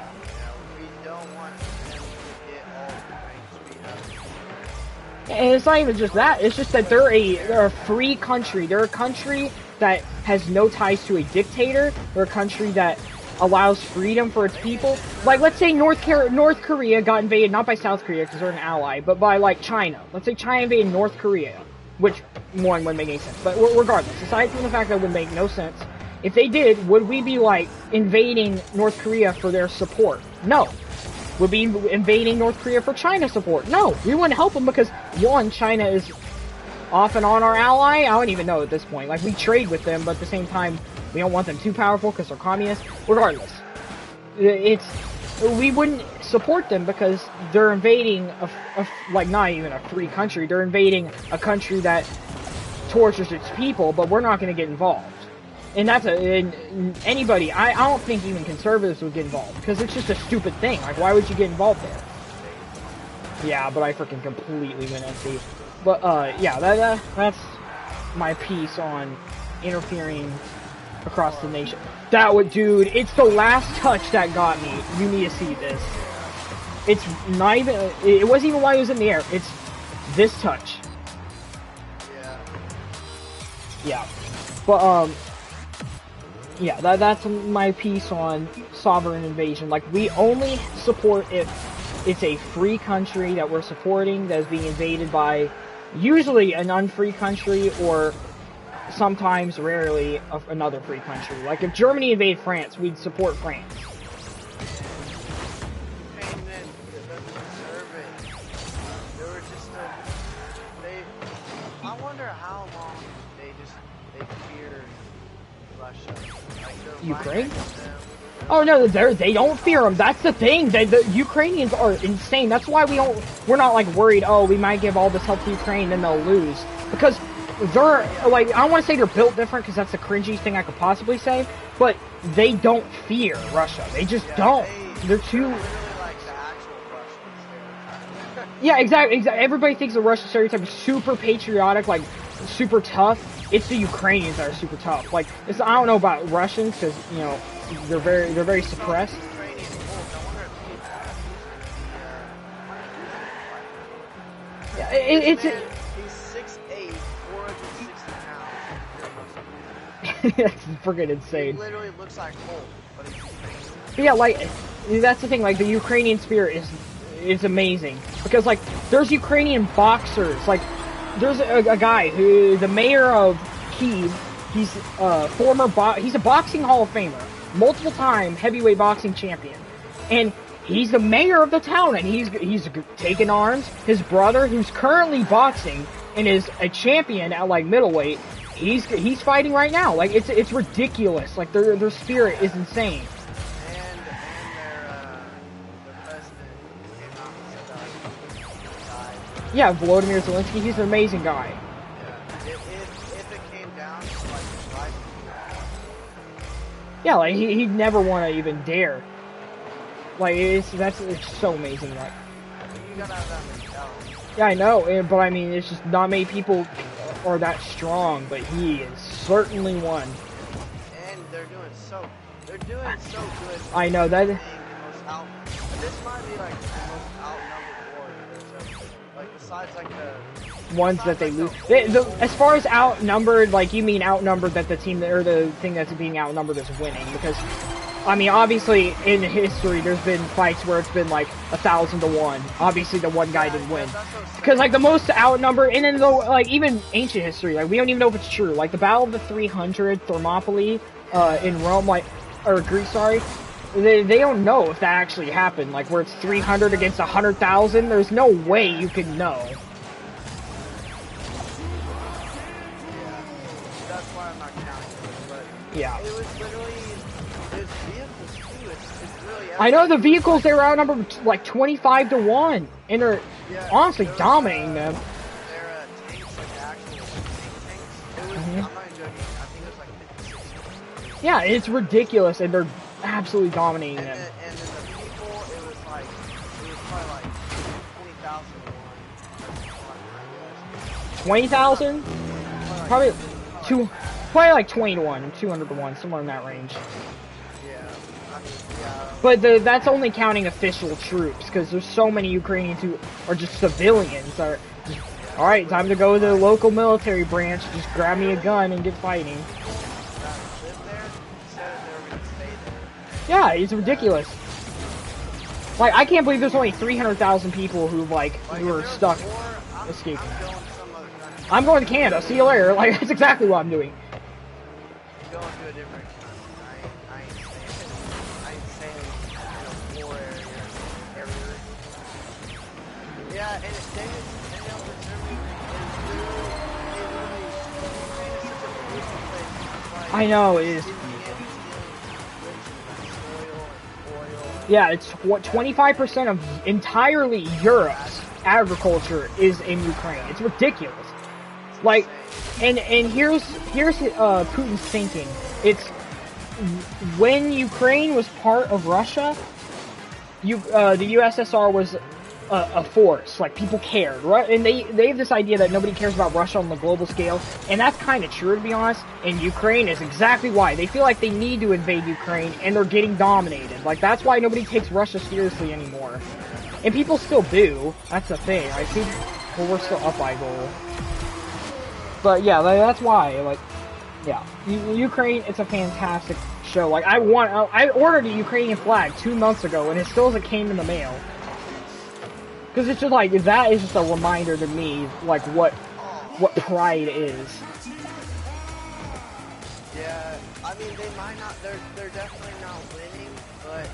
And it's not even just that, it's just that they're a free country. They're a country that has no ties to a dictator. They're a country that allows freedom for its people. Like, let's say North Korea got invaded, not by South Korea, because they're an ally, but by, like, China. Let's say China invaded North Korea, which, one, wouldn't make any sense. But regardless, aside from the fact that it would make no sense, if they did, would we be, like, invading North Korea for their support? No. Would be invading North Korea for China's support? No. We wouldn't help them because, one, China is off and on our ally. I don't even know at this point. Like, we trade with them, but at the same time, we don't want them too powerful because they're communists. Regardless, we wouldn't support them because they're invading like, not even a free country. They're invading a country that tortures its people, but we're not going to get involved. And that's anybody. I don't think even conservatives would get involved because it's just a stupid thing. Like, why would you get involved there? Yeah, but I freaking completely went empty. But yeah, that's my piece on interfering across the nation. That would, dude, it's the last touch that got me. You need to see this. It's not even, it wasn't even while he was in the air. It's this touch. Yeah. But, yeah, that's my piece on sovereign invasion. Like, we only support if it's a free country that we're supporting that is being invaded by usually an unfree country or sometimes, rarely, of another free country. Like, if Germany invaded France, we'd support France. Ukraine doesn't deserve it. They were just I wonder how long they feared Russia. Like they're Ukraine? right next to them. Oh no, they don't fear them. That's the thing. The Ukrainians are insane. That's why we're not like worried. Oh, we might give all this help to Ukraine and they'll lose, because they're like, I don't want to say they're built different because that's the cringiest thing I could possibly say, but they don't fear Russia. They just don't. They're too. Really like the actual Russian stereotype. Yeah, exactly. Everybody thinks the Russian stereotype is super patriotic, like super tough. It's the Ukrainians that are super tough. Like, I don't know about Russians because, you know, they're very suppressed. Yeah, it's he's 6'8", 460 pounds. That's freaking insane. He literally looks like Hulk, but he's crazy. But yeah, like, that's the thing. Like, the Ukrainian spirit is amazing, because like there's Ukrainian boxers. Like, there's a guy who, the mayor of Kyiv, he's he's a boxing Hall of Famer, multiple time heavyweight boxing champion, and he's the mayor of the town, and he's taken arms. His brother, who's currently boxing and is a champion at like middleweight, he's fighting right now. Like, it's ridiculous. Like, their spirit is insane. And their president came out and said that he died. Yeah, Volodymyr Zelensky, he's an amazing guy. Yeah. If it came down to like his life, Yeah, like he'd never want to even dare. Like, it's so amazing. Like, you gotta have that mentality. yeah, I know, but I mean, it's just not many people are that strong, but he is certainly one. And they're doing so good. I know that. This might be like the most outnumbered war there's ever. Like, besides like the Ones that they lose. As far as outnumbered, like, you mean outnumbered that the team, or the thing that's being outnumbered is winning, because, I mean, obviously, in history, there's been fights where it's been, like, 1,000 to 1. Obviously, the one guy didn't win. Because, like, the most outnumbered, and then, like, even ancient history, like, we don't even know if it's true. Like, the Battle of the 300, Thermopylae, in Rome, like, or Greece, sorry, they don't know if that actually happened. Like, where it's 300 against 100,000, there's no way you can know. That's why I'm not counting it, but Yeah. it was literally, it's vehicles too, it's really I know the vehicles, they were outnumbered like 25 to 1, and they're honestly dominating them. They're tanks, like actual tanks. It was, I'm not joking, I think it was like 56. Yeah, it's ridiculous, and they're absolutely dominating them. And then the people, it was probably like 20,000 to 1. 20,000? Probably like 20 to 1, 200 to 1, somewhere in that range. Yeah, I mean, yeah. But that's only counting official troops, because there's so many Ukrainians who are just civilians. Are just, alright, time to go to the local military branch, just grab me a gun and get fighting. Yeah, it's ridiculous. Like, I can't believe there's only 300,000 people who are stuck escaping. I'm going to Canada. See you later. Like, that's exactly what I'm doing. Going to a different country. I ain't staying in a poor area. Yeah, and it's I know, it is. Yeah, it's what 25% of entirely Europe's agriculture is in Ukraine. It's ridiculous. Like, and here's Putin's thinking. It's when Ukraine was part of Russia, the USSR was a force. Like, people cared, right? And they have this idea that nobody cares about Russia on the global scale, and that's kind of true, to be honest. And Ukraine is exactly why. They feel like they need to invade Ukraine, and they're getting dominated. Like, that's why nobody takes Russia seriously anymore. And people still do. That's the thing. I think, well, we're still up by goal. But yeah, that's why. Like, yeah, Ukraine. It's a fantastic show. Like, I ordered a Ukrainian flag 2 months ago, and it still hasn't came in the mail. Because it's just like, that is just a reminder to me, like, what pride is. Yeah, I mean, they might not, they're definitely not winning, but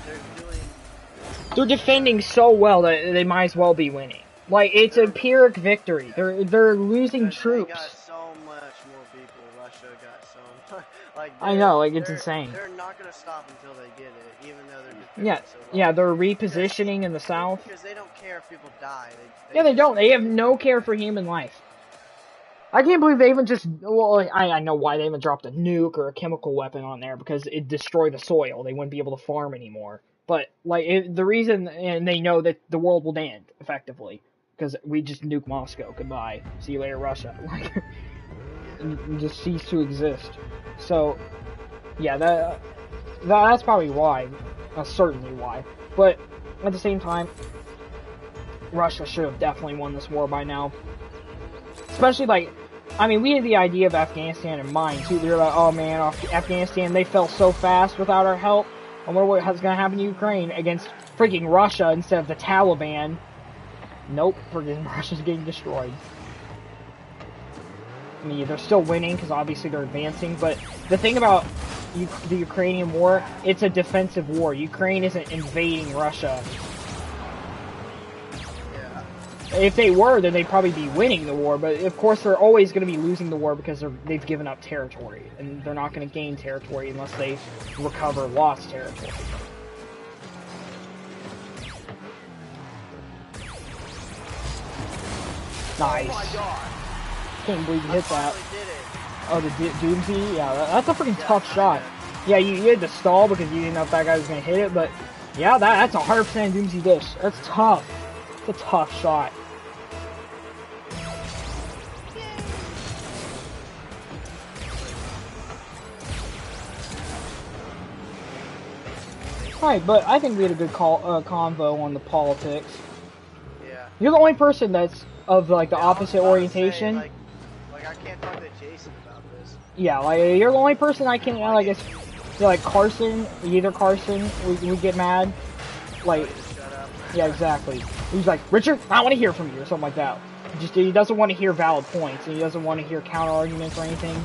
they're defending so well that they might as well be winning. Like, it's a Pyrrhic victory. They're losing troops. They got so much more people. Russia got so much. Like, I know, like, it's insane. They're not going to stop until they get it, even though they're defending so well. Yeah, they're repositioning in the south. Because they don't care if people die. They don't. They have no care for human life. I can't believe they even just, well, I know why they even dropped a nuke or a chemical weapon on there, because it destroyed the soil. They wouldn't be able to farm anymore. But, like, the reason, and they know that the world will end, effectively, because we just nuke Moscow. Goodbye. See you later, Russia. Like, and just cease to exist. So, yeah, that's probably why. That's certainly why. But, at the same time, Russia should have definitely won this war by now. Especially, like, I mean, we had the idea of Afghanistan in mind, too. They were like, oh, man, Afghanistan, they fell so fast without our help. I wonder what's going to happen to Ukraine against freaking Russia instead of the Taliban. Nope, freaking Russia's getting destroyed. I mean, they're still winning, because obviously they're advancing, but the thing about the Ukrainian war, it's a defensive war. Ukraine isn't invading Russia. If they were, then they'd probably be winning the war, but of course they're always going to be losing the war because they've given up territory, and they're not going to gain territory unless they recover lost territory. Nice. Oh my God. Can't believe you hit that. Oh, the Doomsday? Yeah, that's a freaking tough shot. Yeah, you had to stall because you didn't know if that guy was going to hit it, but yeah, that's a 100% Doomsday dish. That's tough. It's a tough shot. Right, but I think we had a good convo on the politics. Yeah. You're the only person that's of like the opposite orientation. Say, like I can't talk to Jason about this. Yeah, like you're the only person I can. I guess, like Carson, either Carson, we get mad. Like, yeah, exactly. He's like, Richard, I want to hear from you, or something like that. He doesn't want to hear valid points, and he doesn't want to hear counter arguments or anything.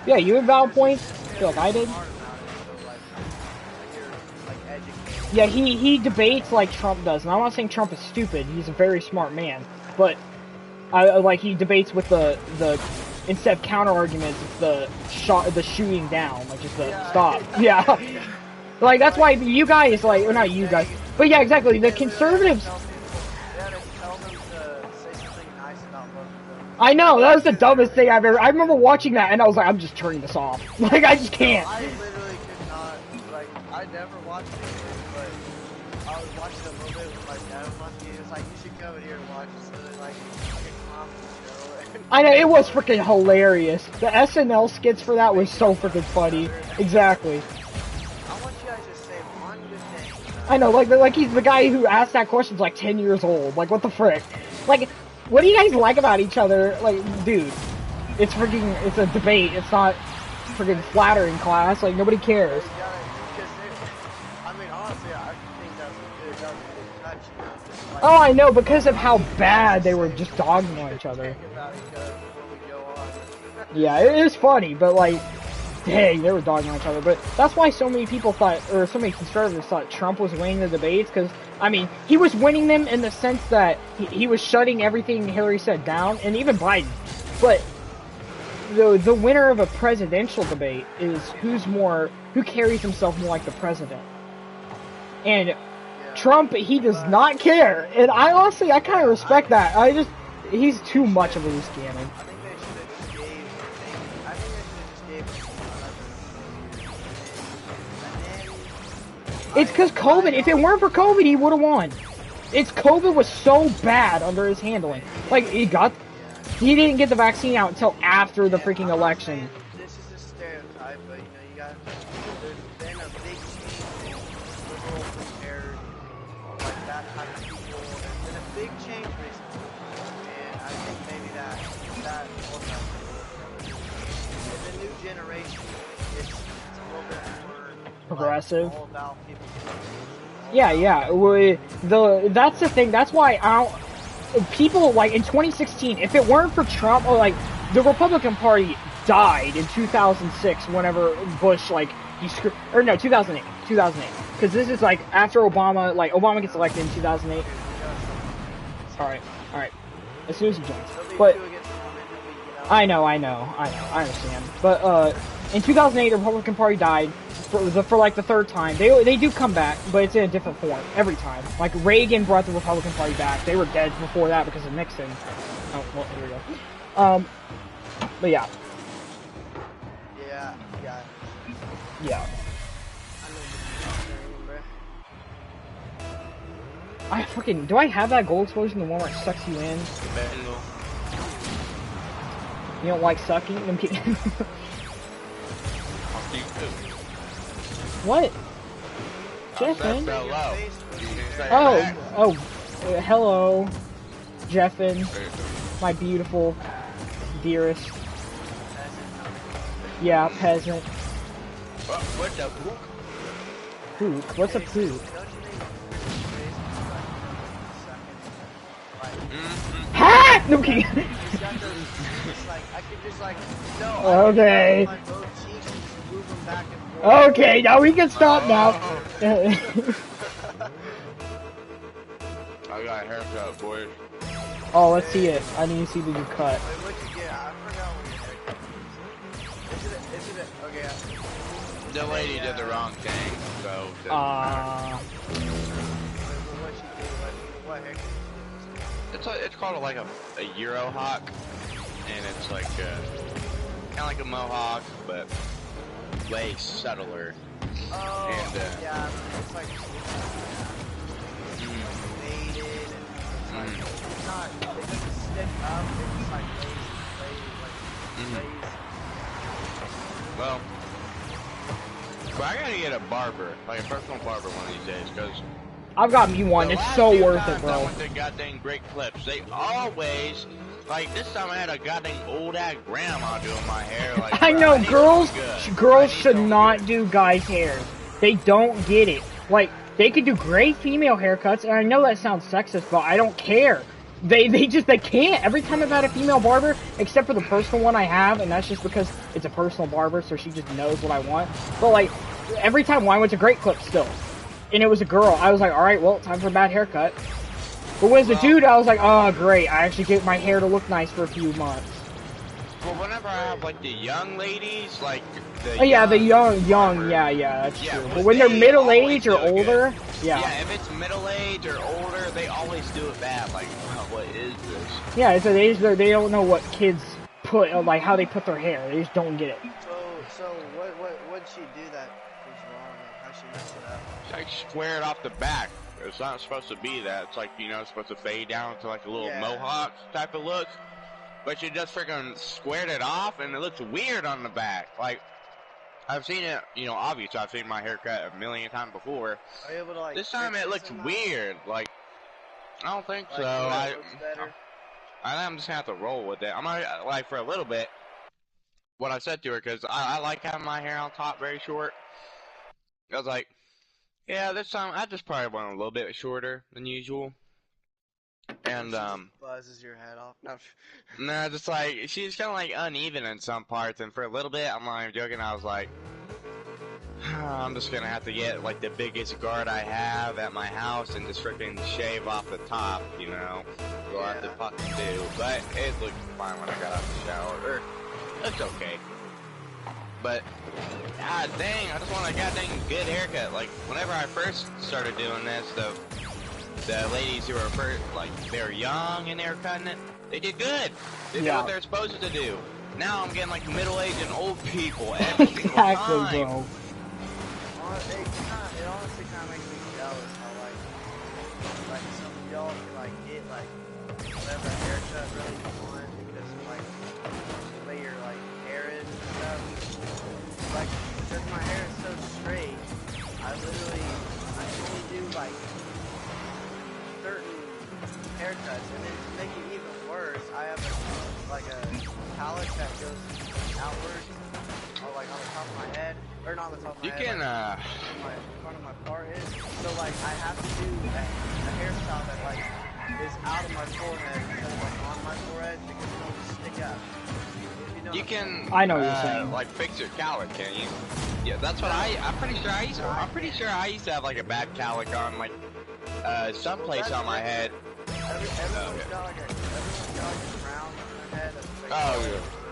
Yeah, you have valid points. I feel like I did. Yeah, he debates like Trump does, and I'm not saying Trump is stupid. He's a very smart man, but like he debates with the instead of counter arguments, it's the shooting down, like just the stop. Yeah, like that's why you guys like, or not you guys, but yeah, exactly. The conservatives. I know, that was the dumbest thing I've ever. I remember watching that, and I was like, I'm just turning this off. Like I just can't. I literally could not. Like I never watched it. I was watching a little bit with my dad watching it. It was like, you should come in here and watch it. So they're like, show. I know, it was freaking hilarious. The SNL skits for that was so freaking funny. Exactly. I want you guys to say one good thing. I know, like he's the guy who asked that question's like 10 years old. Like, what the frick? Like, what do you guys like about each other? Like, dude, it's a debate. It's not freaking flattering class. Like, nobody cares. Oh, I know, because of how bad they were just dogging on each other. Yeah, it is funny, but like, dang, they were dogging on each other. But that's why so many people thought, or so many conservatives thought Trump was winning the debates, because, I mean, he was winning them in the sense that he was shutting everything Hillary said down, and even Biden. But the winner of a presidential debate is who carries himself more like the president. And Trump, he does not care, and I kind of respect that. He's too much of a loose cannon. It's because COVID. If it weren't for COVID, he would have won. COVID was so bad under his handling. Like, he didn't get the vaccine out until after the freaking election. This is a stereotype, but there's been a big change in liberal compared, like that type of people. There's been a big change recently, and I think maybe that will help. In the new generation, it's a little bit more progressive. All about people's Yeah. That's the thing. That's why people, like, in 2016, if it weren't for Trump, or, like, the Republican Party died in 2006 whenever Bush, like, he screwed, or no, 2008, because this is, like, after Obama, like, Obama gets elected in 2008. Alright, as soon as he joins. But, I understand. But, in 2008, the Republican Party died for like the third time. They do come back, but it's in a different form every time. Like Reagan brought the Republican Party back. They were dead before that because of Nixon. Oh, well, here we go. But yeah. Yeah. I fucking, do I have that gold explosion, the one where it sucks you in? You don't like sucking? I'm kidding. What? Jeffin? Hello, Jeffin, my beautiful, dearest. Yeah, peasant. What's a pook? Pook? What's a pook? Ha! No kidding. Okay. Okay, now we can stop now. I got a haircut, boys. Oh, let's see it. I need to see the new cut. The lady did the wrong thing, so. It's called like a Euro hawk, and it's like kind of like a mohawk, but way subtler. Oh, and, yeah, it's like faded, and it's not, it doesn't stick up, it's like lazy. Well, I gotta get a barber, like a personal barber one of these days, because I've got me one. It's so worth it, bro. I went to goddamn great clips. They always, like this time I had a goddamn old ass grandma doing my hair. Like, I know, girls should not do guys' hair. They don't get it. Like, they could do great female haircuts, and I know that sounds sexist, but I don't care. They can't. Every time I've had a female barber, except for the personal one I have, and that's just because it's a personal barber, so she just knows what I want. But like, every time I went to Great Clips still, and it was a girl, I was like, alright, well, time for a bad haircut. But when it's a dude, I was like, oh, great, I actually get my hair to look nice for a few months. Well, whenever I have, like, the young ladies, like, the young, yeah, that's true. But when they're middle-aged or older, yeah, if it's middle-aged or older, they always do it bad, like, what is this? Yeah, it's they don't know what kids put, like, how they put their hair, they just don't get it. So what'd she do that was wrong, like, how she messed it up? She, like, squared off the back. It's not supposed to be that. It's like, you know, it's supposed to fade down to, like, a little mohawk type of look. But she just freaking squared it off, and it looks weird on the back. Like, I've seen it, you know, obviously I've seen my haircut a million times before. Are you able to, like, this time it looks weird. Like, I don't think like, so. I'm just gonna have to roll with it. I'm gonna, like, for a little bit, what I said to her, because I like having my hair on top very short. I was like, yeah, this time I just probably want a little bit shorter than usual. And buzzes your head off. No, just like she's kind of like uneven in some parts, and for a little bit, I'm not even joking. I was like, I'm just gonna have to get like the biggest guard I have at my house and just freaking shave off the top, you know. We'll have to fucking do, but it looked fine when I got out of the shower. It's okay. But god dang, I just want a goddamn good haircut. Like whenever I first started doing this, the ladies who were first, like, they were young and they were cutting it, they did good. They did what they're supposed to do. Now I'm getting, like, middle-aged and old people every single time. Bro. It honestly kind of makes me jealous how, like some of y'all can, like, get, like, whatever haircut really you want because of, like, the way your, like, hair is and stuff. Like, because my hair is so straight, I only do, like, certain haircuts, and then to make it even worse, I have a palette that goes outwards, or like on the top of my head, or not on the top of my head. You can my front of my part is, so like I have to do a hairstyle that like is out of my forehead instead of like on my forehead because it don't stick up. You can. I know what you're saying. Like fix your cowlick, can you? Yeah, that's what I'm pretty sure I used to. I'm pretty sure I used to have like a bad cowlick on like someplace on my head. Everyone's got like a crown on their head. That's Oh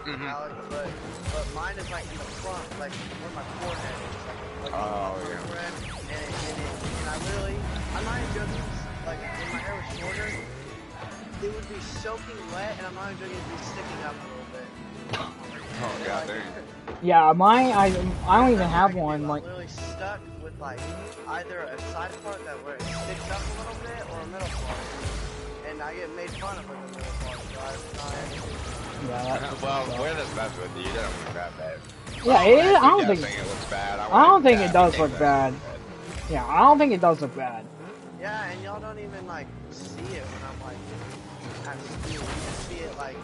yeah. But mine is like in the front, like where my forehead is, like oh my yeah. forehead, and I'm not even joking. Like when my hair was shorter, it would be soaking wet, and I'm not even joking. It'd be sticking up a little bit. Oh god, dang. Yeah, mine, I don't even have one. Like, I'm literally stuck with like either a side part that where it sticks up a little bit or a middle part, and I get made fun of with the middle part. So yeah, well, we're the best with you. They don't look that bad. yeah, I don't think it looks bad. I don't think it does look bad. Yeah, I don't think it does look bad. yeah, and y'all don't even like see it when I'm like at school. You just see it like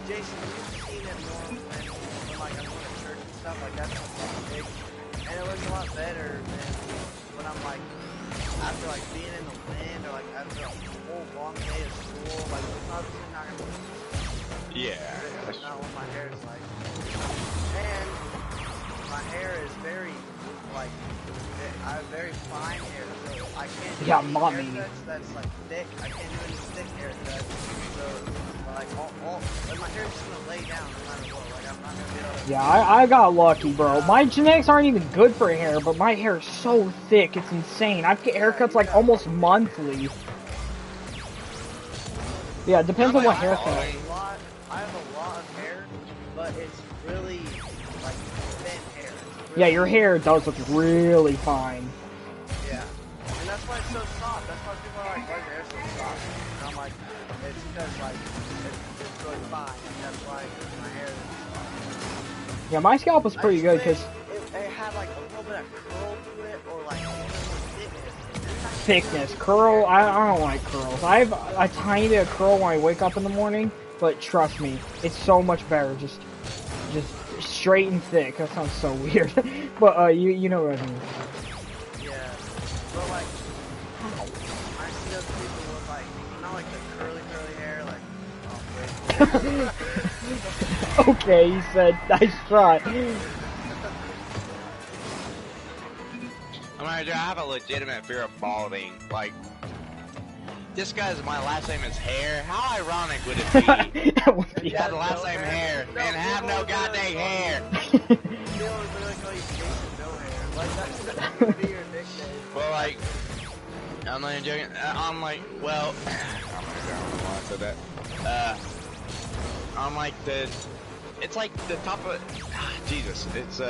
Jason, you've seen it more when like I'm going to church and stuff like that's not big, and it looks a lot better than when I'm like after like being in the wind or like after a whole long day of school. Like it's obviously not gonna look yeah. not what my hair is like, and my hair is very like I have very fine hair, so I can't do any haircuts that's like thick. I can't do any thick haircuts, so like like my hair's just gonna lay down no matter what. Like I'm not gonna be able to. Yeah, I got lucky, bro. My genetics aren't even good for hair, but my hair is so thick, it's insane. I get haircuts like almost monthly. Yeah, it depends on what haircut. I have a lot of hair, but it's really like thin hair. Really yeah, your hair does look really fine. Yeah, and that's why it's so soft. That's why people are like, why is your hair so soft? And I'm like, it's because like it's really fine. Like, that's why my hair is soft. Yeah, my scalp was pretty good because it had like a little bit of curl to it, or like a little bit more thickness. thickness, curl. I don't like curls. I have a tiny bit of curl when I wake up in the morning, but trust me, it's so much better. Just straight and thick. That sounds so weird, but you know what I mean. Yeah, but like I see those people with like not like the curly hair, like Okay, he said, nice try. I have a legitimate fear of balding. Like, just because my last name is Hair, how ironic would it be? Have the last name Hair and have no goddamn hair. Well, like, I'm not even joking. I'm like, well, I'm not sure why I said that. I'm like it's like the top of, Jesus, it's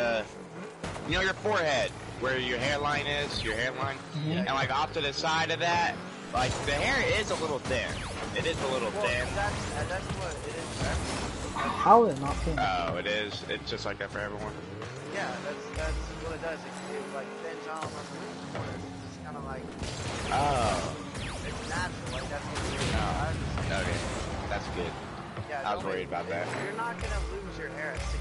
you know your forehead, where your hairline is, your hairline, and like off to the side of that, like the hair is a little thin. It is a little thin. That's what it is. How is it not thin? Oh, it is. It's just like that for everyone. Yeah, that's what it does. It like thins out on the corner. It's kind of like. Oh. It's natural. Like that's what it is. Oh. Okay. That's good. Yeah, I was worried about that. You're not gonna lose your hair at 16.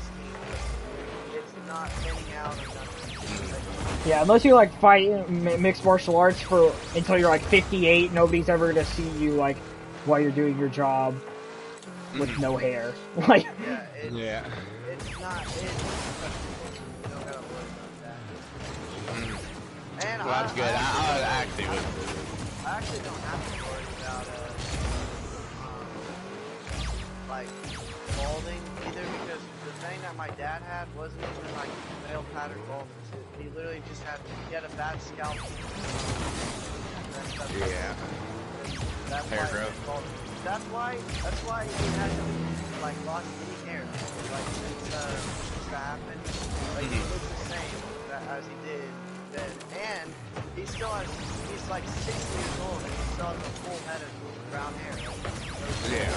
It's not thinning out or nothing. Yeah, unless you like fight mixed martial arts for until you're like 58, nobody's ever gonna see you like while you're doing your job with no hair. Like. Yeah. It's not. You don't gotta worry about that. And well, that's good. I actually would. I actually don't have to worry about like balding either, because the thing that my dad had wasn't even like male pattern baldness. He literally just had a bad scalp. Yeah. That's hair why growth. That's why he hasn't like lost any hair. Like since that happened, like he looks the same as he did then, and he's like 60 years old and he still has a full head of brown hair. Yeah.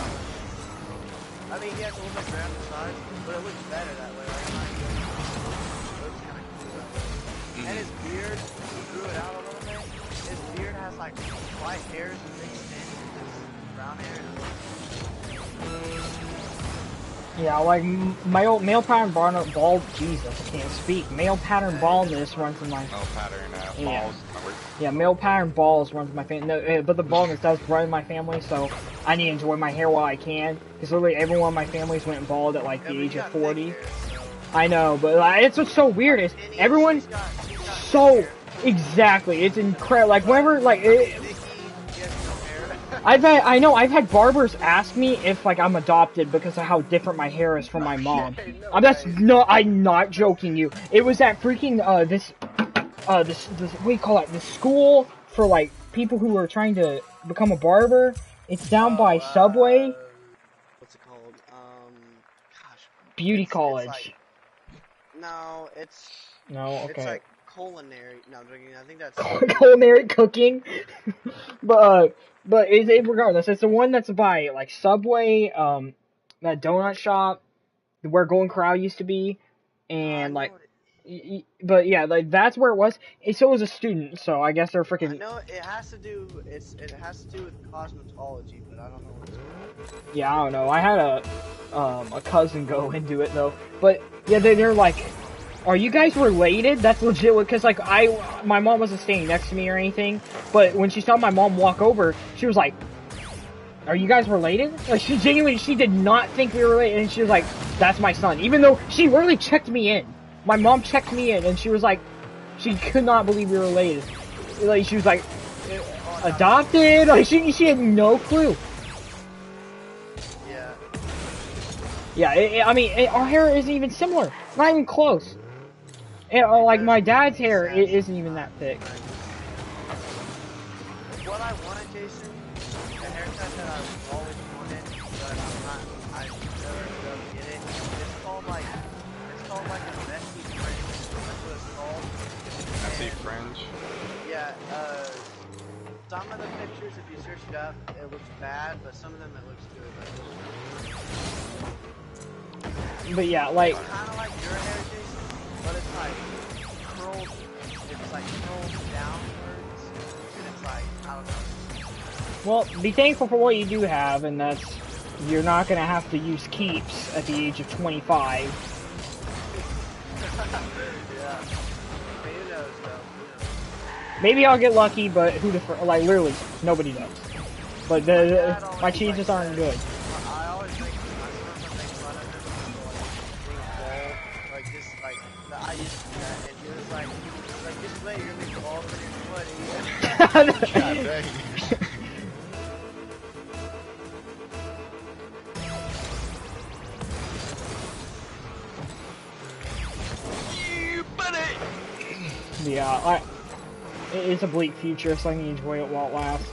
I mean, he has a little bit brown size, but it looks better that way. Like, it looks kind of cool that way. And his beard, he grew it out a little bit. His beard has like white hairs mixed in with his brown hair. Yeah, like male pattern bald. Jesus, I can't speak. Male pattern baldness runs in my. Male pattern balls. Yeah, male pattern balls runs my family. No, but the baldness does run in my family, so I need to enjoy my hair while I can. Because literally everyone in my family's went bald at like the age of 40. Hair, so. I know, but it's what's so weird is everyone she's got so exactly. It's incredible. Like whenever like I've had barbers ask me if like I'm adopted because of how different my hair is from my mom. I'm not joking you. It was at freaking this what do you call it? The school for like people who are trying to become a barber. It's down by Subway. What's it called? Gosh. Beauty college. Like, no, it's like culinary. No, I'm joking. I think that's culinary cooking. but regardless, it's the one that's by like Subway, that donut shop where Golden Corral used to be, and like. But yeah, like that's where it was. So it was a student, so I guess they're freaking. No, it has to do. It has to do with cosmetology, but I don't know what it's called. Yeah, I don't know. I had a cousin go into it though, but yeah, they're like, are you guys related? That's legit because like my mom wasn't staying next to me or anything, but when she saw my mom walk over, she was like, are you guys related? Like she did not think we were related, and she was like, that's my son, even though she literally checked me in. My mom checked me in, and she was like, she could not believe we were related. Like, she was like, adopted? Like, she had no clue. Yeah. Yeah, I mean, our hair isn't even similar. Not even close. And, like, my dad's hair isn't even that thick. What I wanted, Jason, the haircut that I always wanted, but I never go get it. It's called like a messy fringe. That's what it's called. Messy fringe? Yeah, some of the pictures, if you search it up, it looks bad, but some of them it looks good. But yeah, like... It's kind of like your hair, Jason, but it's like curled, downwards, and it's like, I don't know. Well, be thankful for what you do have, and that's, you're not gonna have to use keeps at the age of 25. Yeah. Who knows, though? Maybe I'll get lucky, but like, literally, nobody knows. But my chances aren't good. I always make fun of him for being bald. Like, just, like, I used to do that, and he was like, just wait, you're gonna be bald when you're 20. God dang. Yeah, it's a bleak future, so I can enjoy it while it lasts.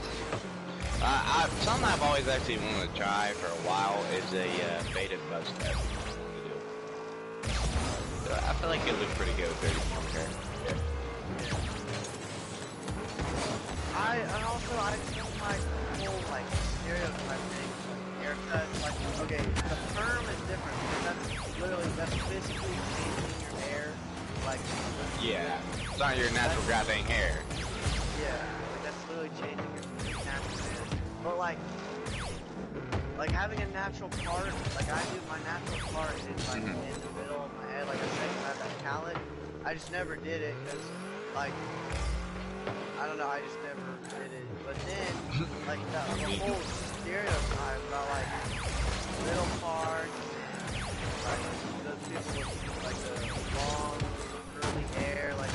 Something I've always actually wanted to try for a while is a faded mustache. I feel like it looks pretty good with 30 hair. And also, I don't like the whole, like, stereotype thing, haircuts, like, okay, the perm is different, because that's physically changing your hair, like, yeah, it's not your natural goddamn hair. Yeah, like, that's literally changing your natural hair, but, like, having a natural part, like, I do my natural part is, like, in the middle of my head, like I said, I have that talent, I just never did it, because, like, I don't know, I just never did it. But then, like, the whole stereotype about, like, middle parts, like, those people with, like, the long, curly hair, like,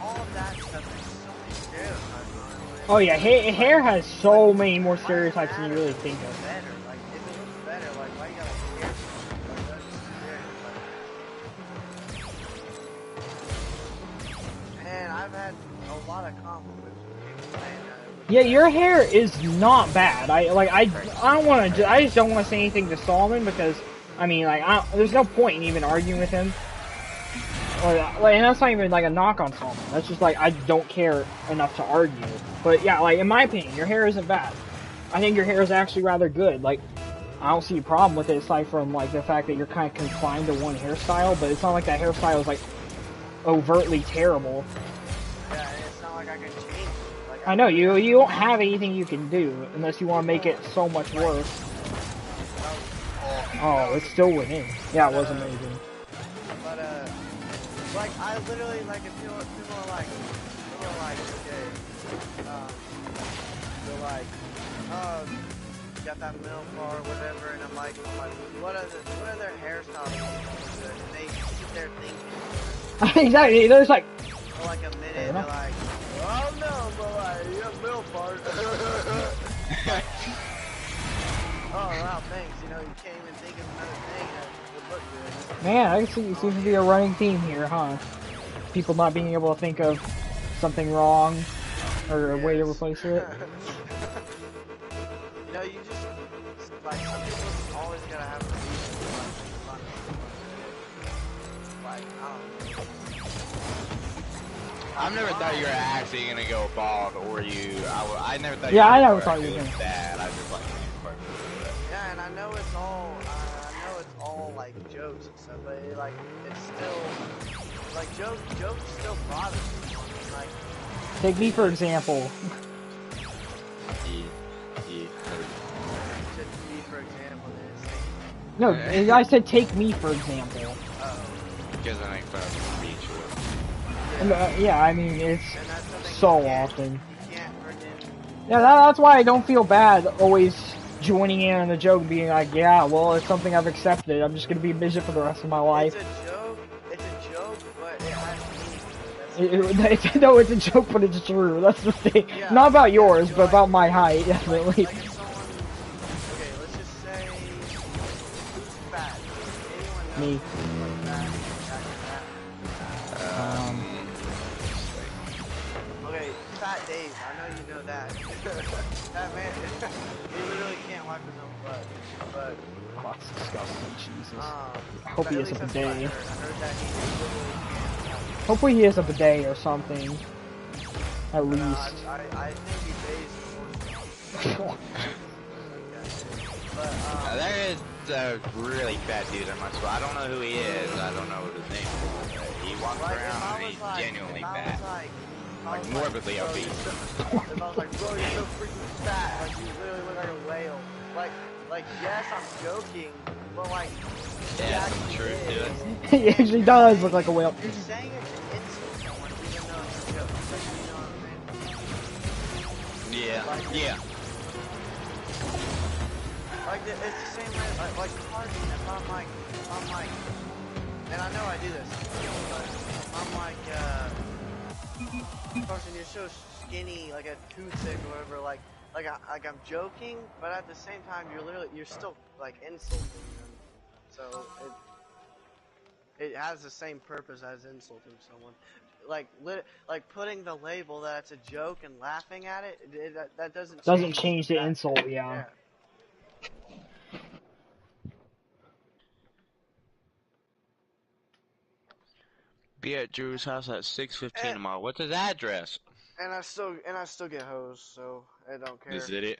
all of that stuff, there's so many stereotypes on it. Like, oh yeah, hair has so many more stereotypes than you really think of. Better. Like, if it looks better, like, why you gotta hair? Like, that's just stereotype. And I've had a lot of compliments from people saying that. Yeah, your hair is not bad. I don't want to. I just don't want to say anything to Solomon because I mean, like, there's no point in even arguing with him. And that's not even like a knock on Solomon. That's just like I don't care enough to argue. But yeah, like in my opinion, your hair isn't bad. I think your hair is actually rather good. Like, I don't see a problem with it aside from like the fact that you're kind of confined to one hairstyle. But it's not like that hairstyle is like overtly terrible. Yeah, and it's not like I can change it. Like, I know, you don't have anything you can do unless you want to make it so much worse. Oh, it still went in. Yeah, it was amazing. But, like, I literally, like, if people are like, okay, They're like, oh, got that milk bar or whatever, and I'm like, what are their hairstyles? And they sit there thinking. Exactly. There's like. For like a minute, they're like, oh no, but like, you have milk bar. Oh wow, thanks. You know, you can't even think of another thing that would look good. Man, I see it seems to be a running theme here, huh? People not being able to think of something wrong or a way to replace it. You know, you just like some people just always gotta have a reason to like make fun of someone. Like I don't know. I've never thought you were actually gonna go bald, or you. I never thought. Yeah, you I were never thought you were gonna. That I just like. Yeah, and I know it's all. I know it's all like jokes and stuff, but it, like it's still like jokes still bother me. Like take me for example. No, I said take me for example. Because I make fun of speech. Yeah, I mean it's so often. Yeah, that's why I don't feel bad always joining in on the joke and being like, yeah, well, it's something I've accepted. I'm just gonna be a midget for the rest of my life. It's a joke, but it has meaning. No, it's a joke, but it's true. That's the thing. Yeah, not about yours, but about my height, definitely. Like if someone, okay, let's just say, who's fat? Anyone knows? Me. Okay, Fat Dave. I know you know that. That man, he literally can't wipe his own butt. But oh, that's disgusting. Jesus. I hope he has a bidet. I heard that he literally can't. Hopefully he has a bidet or something. At least. I think he bathes more. But there is a really fat dude in my squad. I don't know who he is. I don't know what his name is. He walks around and he's genuinely fat. Like morbidly obese. If I was like, bro, you're so freaking fat, like you literally look like a whale. Like yes, I'm joking, but like, yeah, some truth to it. He actually does look like a whale. You're saying it to insult someone, even though it's a joke. You know what I mean? Yeah, like, yeah. Like it's the same way, like Carson. If I'm like, and I know I do this, but I'm like, Carson, you're so skinny, like a toothpick or whatever. Like I'm joking, but at the same time, you're still like insulting them. So it has the same purpose as insulting someone. Like putting the label that it's a joke and laughing at it. That doesn't change the insult. Yeah. Be at Drew's house at 6:15 tomorrow. What's his address? And I still get hosed, so I don't care. Is it?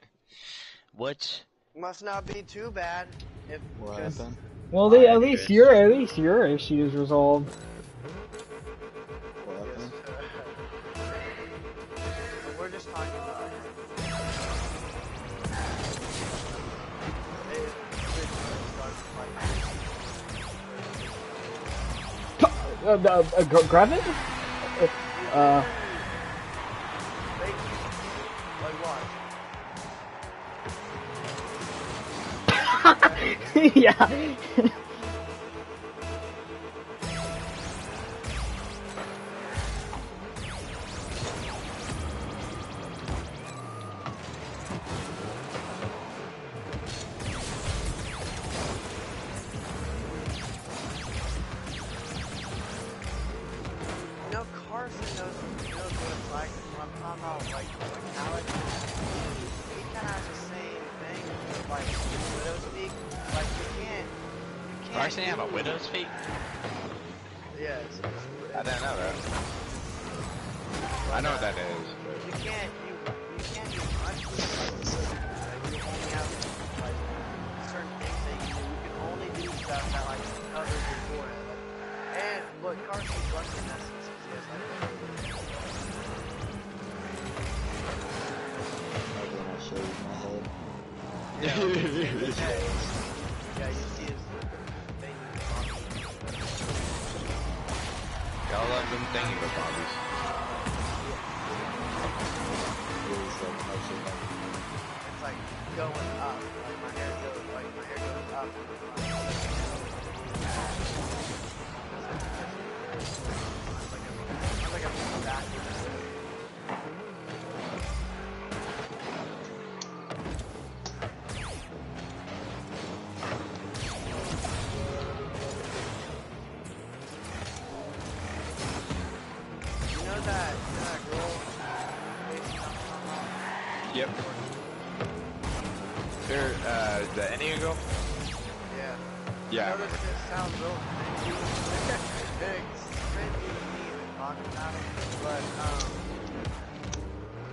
What? Must not be too bad. If what happened? Well, at least your issue is resolved. What happened? We're just talking about. Grab it? Like what? Yeah. Carson knows what it's like when I'm talking about like Alex. He kind of has the same thing, like widow's peak. Like you can't. Carson have a widow's peak? Yeah, I didn't know that. I know what that is. But... You can't do much with it. You only have like certain things that you do. You can only do stuff that like covers your forehead. And look, Carson's lucky in that sense. Yeah, you see his thing. Y'all love them thingy bobbies. that girl? Yep. There, the Indian girl? Yeah. Yeah. I know this sounds real big, cringy to me even talking about it, but,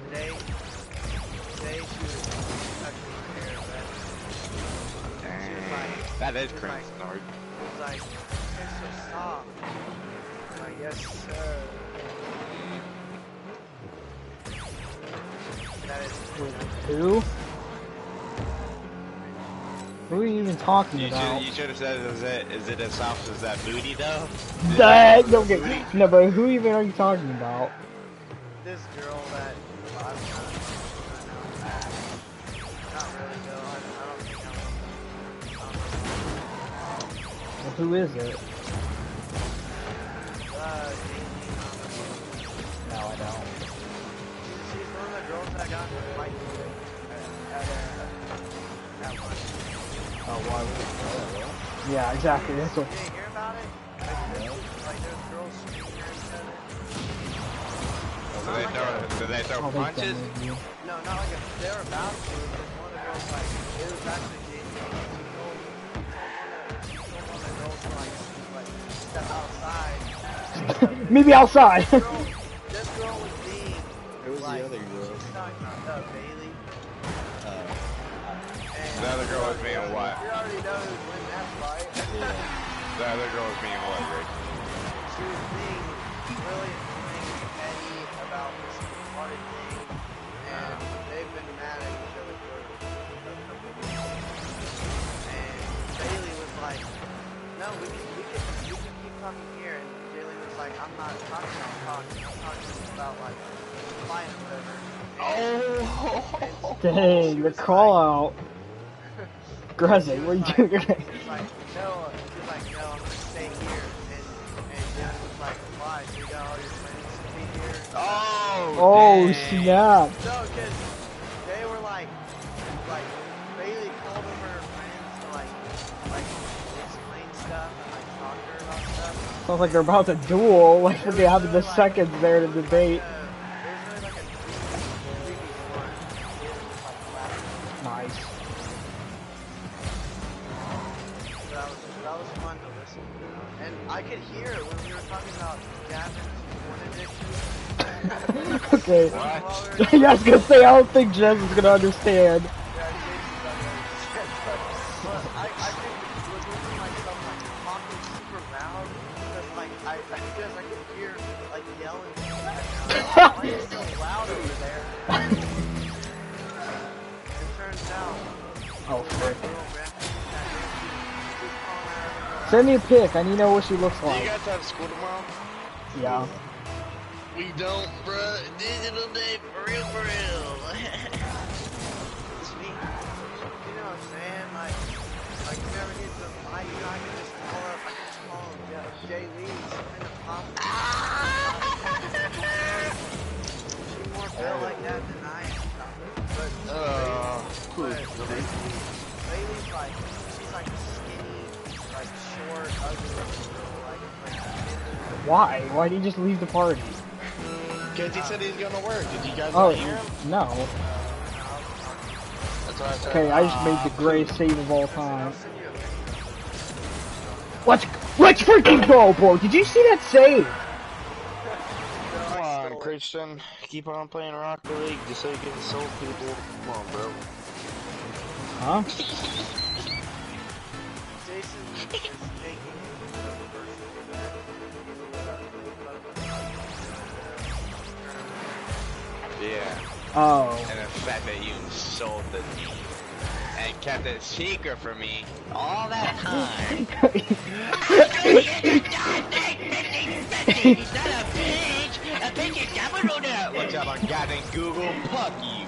today she was touching my hair, but she was like, that is cringe, Nord. It was like, it's so soft. I'm like, yes, sir. That is Who? Who are you even talking about? You should have said, is it as soft as that booty, though? That, okay. No, but who even are you talking about? this girl that I'm not really though. I don't think Well, who is it? No, I don't. She's one of the girls that I got in the fight at lunch. Oh, why would it? Yeah, exactly. That's what. You didn't hear about it? Like there's girls screaming at each other. Do they throw punches? No, not like they were about to, but one of the girls like it was actually Jamie. She told one of the girls to like step outside. Maybe outside. This girl was being Who was like, the other girl? she's talking about Bailey. The other girl was being what? You already know who's winning that fight. The other girl was being what, Rick? She was being really annoying and petty about this retarded thing, and they've been mad at each other for a couple of weeks. And Bailey was like, no, we can keep talking here, and Bailey was like, I'm not talking about talking, I'm talking about like fighting or whatever. Oh, dang, the call out. Grezzy, what are you doing? She was like, no, I'm gonna stay here. And Jen was like, why? So you got all your friends to be here? Oh, dang. snap. No, because they were like Bailey called over her friends to like explain stuff and like talk to her about stuff. Sounds like they're about to duel, like they have the seconds there to debate. It was really like a 3v1. Nice. That was fun to listen to. And I could hear it when we were talking about Gavin's porn addiction. Okay. What? Yeah, I was gonna say, I don't think Jez is gonna understand. Yeah, but I think we're losing myself like talking super loud because like I could hear like yelling in the background. Why is it so loud over there? It turns out. Oh, frick. Girl, Send me a pic, I need to know what she looks Do you like. guys have school tomorrow? Yeah. We don't, bruh. Digital day, for real, for real. Sweet. You know what I'm saying? Like you never get to fight, you know, I can just call Jay Lee, in the pop. She's more built like that than I am. But Bailey's like, she's like skinny, like short, ugly girl, like Why? Why did he just leave the party? Because he said he was going to work. Did you guys Oh, not hear him? no. That's what I said. Okay, I just made the greatest save of all time. Let's freaking go, bro! Did you see that save? Come on, Christian. Keep on playing Rocket League just so you can insult people. Come on, bro. Huh? Jason is taking Yeah. Oh. And the fact that you insulted me and kept it secret from me all that time. He's not a bitch. A bitch is downloaded. What's up on goddamn Google? Fuck you.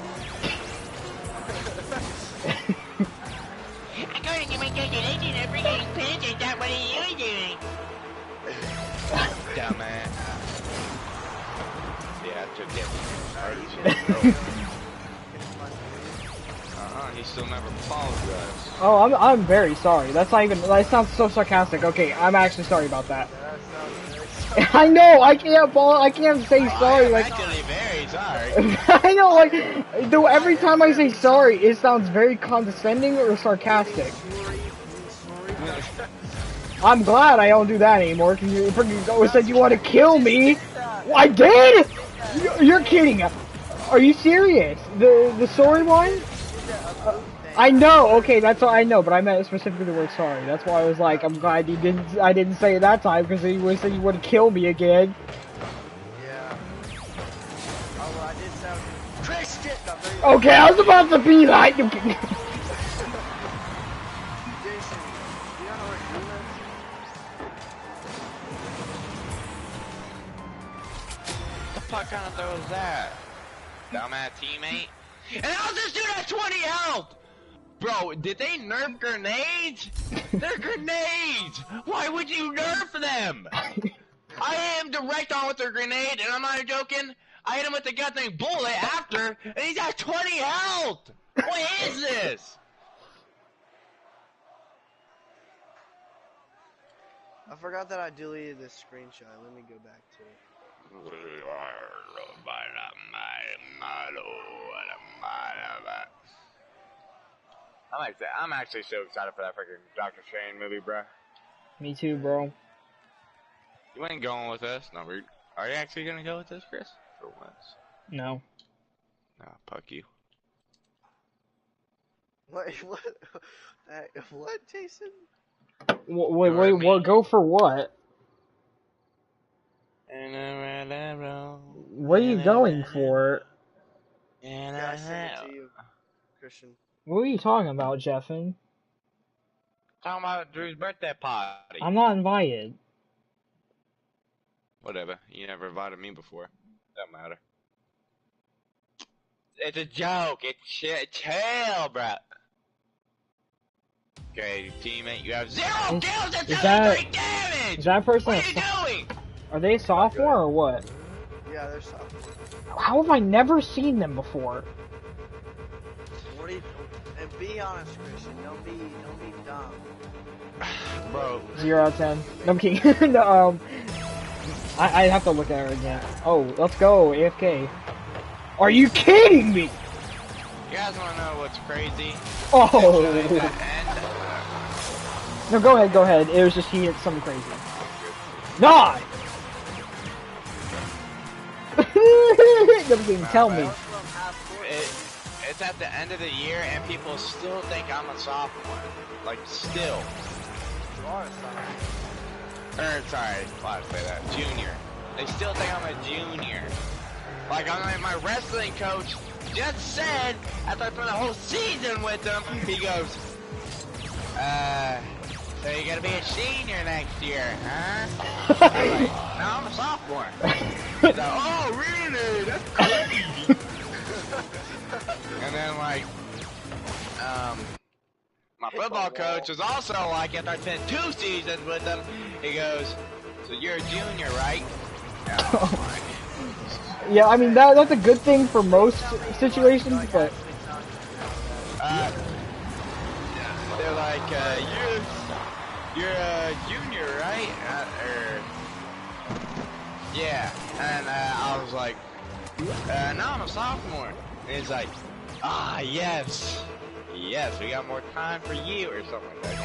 I'm going to give my calculation and bring in bitch. Is that what you're doing? Dumbass. Yeah, I took it. He still never apologized. Oh, I'm very sorry. That's not even. That sounds so sarcastic. Okay, I'm actually sorry about that. that sounds very I know, I can't say sorry, I'm like... actually very sorry. I know, like, though every time I say sorry, it sounds very condescending or sarcastic. I'm glad I don't do that anymore, because you freaking always said you want to kill me. Well, I did? You're kidding. Are you serious? The sorry one? I know, okay, that's what I know, but I meant specifically the word sorry. That's why I was like, I'm glad I didn't say it that time, because he would say you want to kill me again. Yeah. Oh, well, I did sound Christian. Okay, I was about to be like... Jason, do you know where you live? What the fuck kind of throw is that? Dumbass teammate. And how's this dude at 20 health? Bro, did they nerf grenades? They're grenades! Why would you nerf them? I hit him direct on with their grenade, and I'm not joking. I hit him with the goddamn bullet after, and he's at 20 health! What is this? I forgot that I deleted this screenshot. Let me go back to it. I'm actually so excited for that freaking Dr. Strange movie, bro. Me too, bro. You ain't going with us. No, are you actually gonna go with us, Chris? For once. No. No, fuck you. What, Jason? Wait, what? Go for what? What are you going for? Yeah, I sent it to you, Christian. What are you talking about, Jeffin? Talking about Drew's birthday party. I'm not invited. Whatever. You never invited me before. Don't matter. It's a joke. It's chill, bro. Okay, teammate, you have 0 kills and 73 damage! Is that person? What are you doing? Are they a sophomore or what? Yeah, they're sophomore. How have I never seen them before? What do you? And be honest, Christian. Don't be dumb. Bro. 0 out of 10. No, I'm kidding. No, I have to look at her again. Oh, let's go, AFK. Are you kidding me? You guys wanna know what's crazy? Oh. No, go ahead. It was just he hit something crazy. Nah! Tell me. It's at the end of the year and people still think I'm a sophomore. Like, still. You are a sophomore. Sorry, why did I say that? Junior. They still think I'm a junior. Like, my wrestling coach just said, after I spent the whole season with him, he goes, so you're gonna be a senior next year, huh? I'm like, no, I'm a sophomore. He's like, oh, really? That's crazy. And then, like, my football coach was also like, after I spent 2 seasons with him, he goes, so you're a junior, right? Yeah, I mean, that's a good thing for most situations, but... they're like, you're a junior, right? Yeah. And I was like, no, I'm a sophomore. And he's like, yes. Yes, we got more time for you, or something like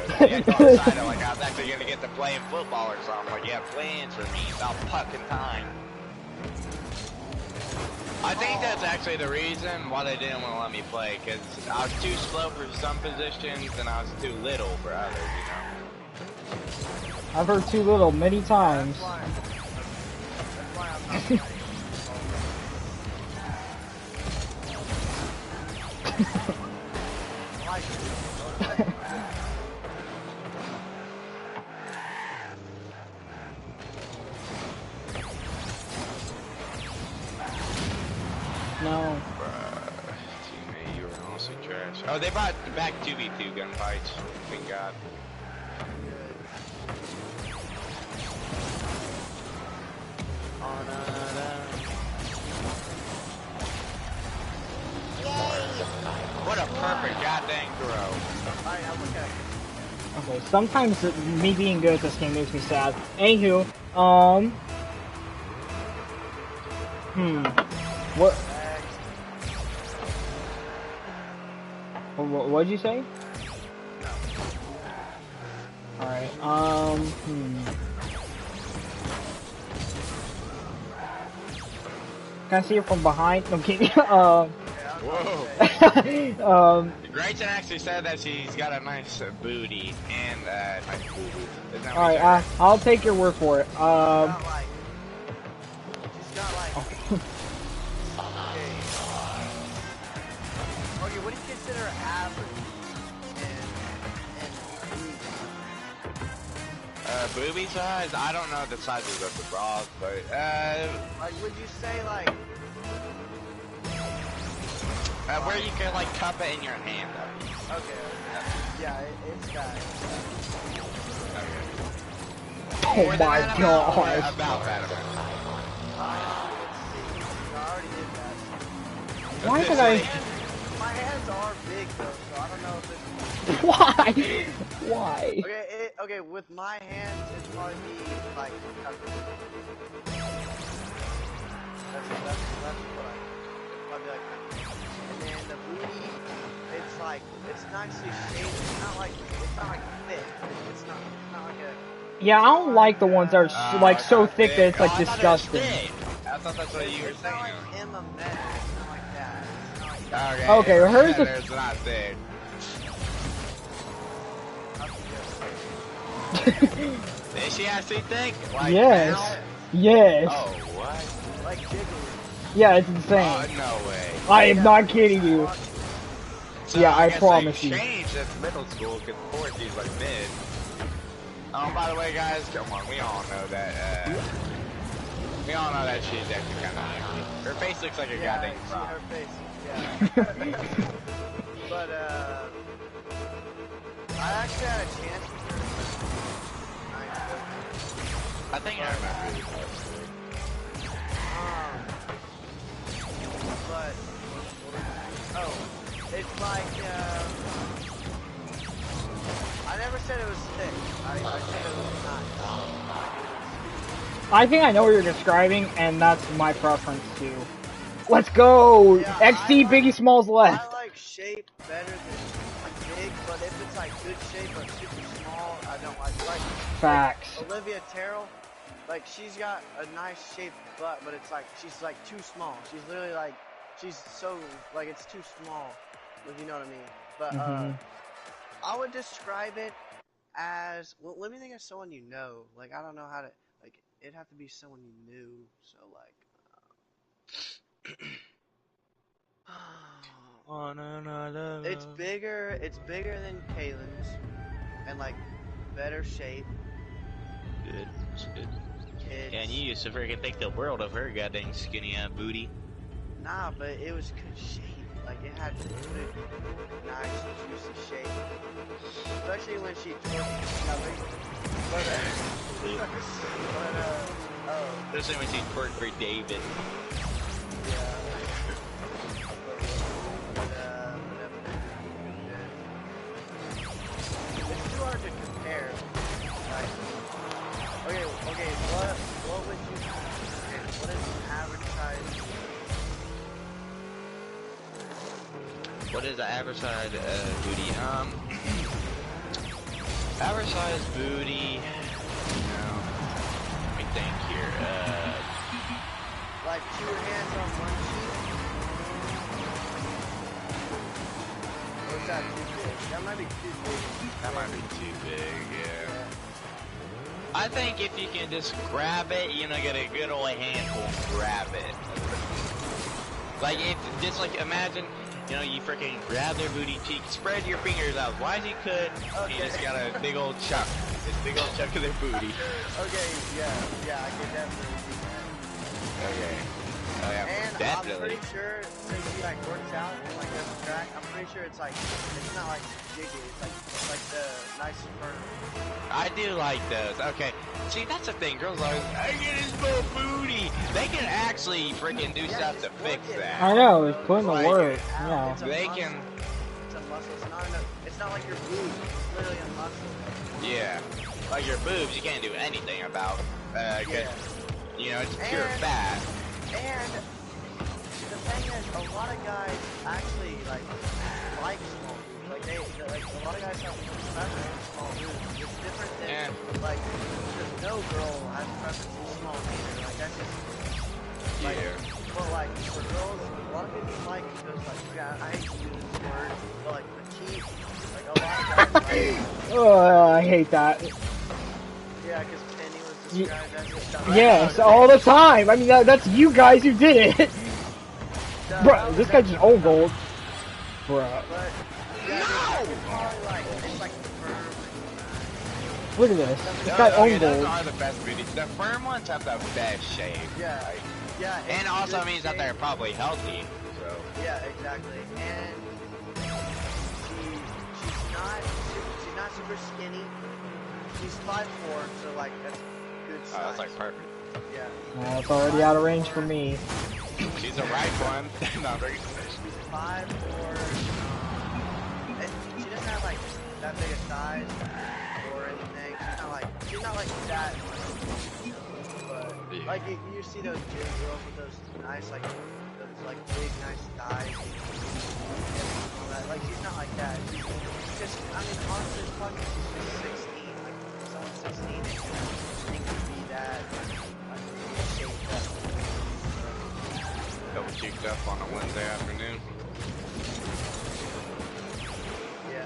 that. I got excited, like I was actually gonna get to playing football or something. Like, you have plans for me about fucking time. I think that's actually the reason why they didn't want to let me play, because I was too slow for some positions and I was too little for others, you know? I've heard too little many times. That's why I'm not No. Teammate, you were honestly trash. Oh, they brought back 2v2 gunfights. Thank God. What a perfect goddamn throw. Okay, sometimes me being good at this game makes me sad. Anywho, What? What'd you say? Alright, Can I see it from behind? I'm kidding. Whoa. Grayson actually said that she's got a nice booty and nice booty. Alright, I'll take your word for it. She's got like okay, what do you consider average? Booby size? I don't know the sizes of the bras, but like, would you say like where you can like cup it in your hand? Okay. Yeah, it's got. Okay. Oh my god! About that. I already did that. Why did I? My hands are big though, so I don't know if it's. Why? Why? Okay, with my hands, it's probably be like. That's what I probably like. And then the booty, it's like it's nicely shaped. It's not like thick. It's not like a. Yeah, I don't like the ones that are like so thick that it's like disgusting. I thought that's what you were saying. It's not like MMA. It's not like that. It's not like that. Okay, hers is. It's not thick. Is she actually thick? Like yes. Now? Yes. Oh, what? Like jiggly. Yeah, it's insane. Oh, no way. I am not kidding you. So Yeah, I guess promise they you. changed at middle school because before she's like mid. By the way, guys, come on, we all know that. We all know that she's actually kind of ugly. Her face looks like a goddamn frog. Her face. Yeah. But I actually had a chance with her. I think I remember you. But it's like I never said it was thick. I said it was not. I think I know what you're describing, and that's my preference too. Let's go! Yeah, XC Biggie Smalls left. I like shape better than big, but if it's like good shape or super small, I don't like Facts. Like Olivia Terrell, like she's got a nice shaped butt, but it's like she's like too small. She's literally like she's so like it's too small, if you know what I mean. But I would describe it as well. Let me think of someone you know. Like I don't know how to like. It'd have to be someone you knew. So like. It's bigger than Kaylin's, and like better shape. Good, that's good. And you used to freaking think the world of her goddamn skinny booty. Nah, but it was good shape. Like it had good, nice, juicy shape. Especially when she twerked. Especially when she twerked for David. Yeah. It's too hard to compare. Like, okay, what would you, what is an average size? What is the average size booty? Average size booty, let me think here, like 2 hands on one cheek? Or is that too big? That might be too big. That might be too big, yeah. I think if you can just grab it, get a good old handful, grab it. Like, just like, imagine, you freaking grab their booty cheek, spread your fingers out as wide as you could, and you just got a big old chunk. This big old chunk of their booty. Okay, yeah, I can definitely see that. Okay. Oh yeah, and definitely. I'm pretty sure, since he like works out and like does the track, I'm pretty sure it's like, it's not like jiggly, it's like the nice firm. I do like those. Okay, see that's the thing. Girls always, I get his little booty. They can actually freaking do stuff to fix that. I know, it's putting the Like, work. It's a They muscle. can. It's a muscle. It's not like your boobs. It's literally a muscle. Yeah. like your boobs, you can't do anything about. Cause, you know, it's pure fat. And the thing is, a lot of guys actually like small boobs. Like like a lot of guys have preference for small boobs. It's different than like because no girl has preference for small either. Like that's just like, but like for girls, a lot of people like those like I hate to use this word, but like petite. Like a lot of guys like. Oh, I hate that. Yeah, because Penny was described as a yes, all the time. I mean, that's you guys who did it. Bro, this guy's just old gold. Bro. But, yeah, like, it's like firm. Look at this. This guy old gold. Those are the best beauty. The firm ones have the best shape. Yeah. Like, yeah. And also means that they're probably healthy. So. Yeah, exactly. And she's not super skinny. She's 5'4", so like that's good size. Oh, that's like perfect. Yeah. Well, it's already out of range for me. She's a right one. Not very. She's 5'4", and she doesn't have like that big a size or anything. She's not like that. But like you see those gym girls with those nice like big nice thighs. All that. Like she's not like that. She's just I mean honestly, it's probably she's 16. Like someone's 16 and she can be that shaped up. Double cheeked up on a Wednesday afternoon. Yeah.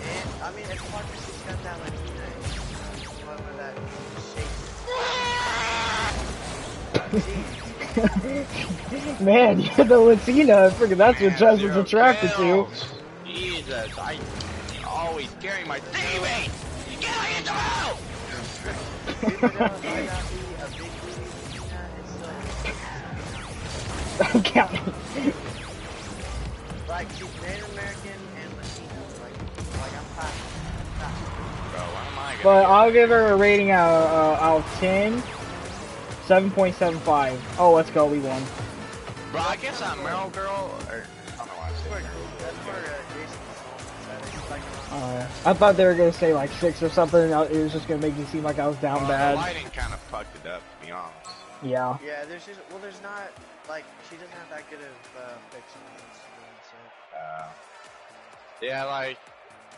And I mean it's hard because she's got that like that shape. Man, you're the Latina. Freaking that's what Justin's attracted to. Jesus, I always carry my TV. Get out of the house. Even though I might not be a big movie Latina, it's I'm counting. like she's Native American and Latino. Like I'm fast. Bro, why am I But I'll give her a rating out of 10. 7.75. Oh, let's go. We won. Bro, I guess I'm Meryl Girl, or I don't know why I said That's where Jason's like. I thought they were gonna say like 6 or something. It was just gonna make me seem like I was down bad. The lighting kind of fucked it up, to be honest. Yeah. Yeah, there's not like she doesn't have that good of pics on Instagram, so. Yeah, like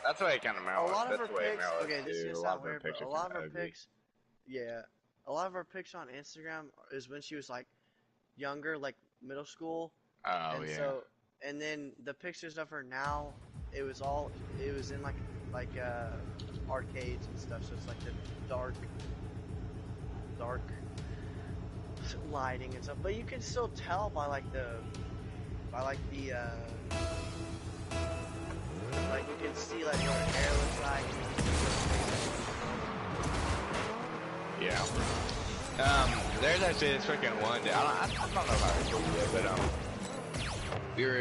that's the way it kind of A Meryl. lot of her That's the way pics. Meryl Okay, is this is too. gonna A lot sound of her weird, but pictures a lot of are her ugly. pics. Yeah, a lot of her pics on Instagram is when she was like younger, like middle school. Oh And yeah. so, and then the pictures of her now, it was in like arcades and stuff. So it's like the dark lighting and stuff. But you can still tell by like you can see like what her hair looks like. And you can see Yeah. There's actually this freaking one day. I don't know if I told you that, but we were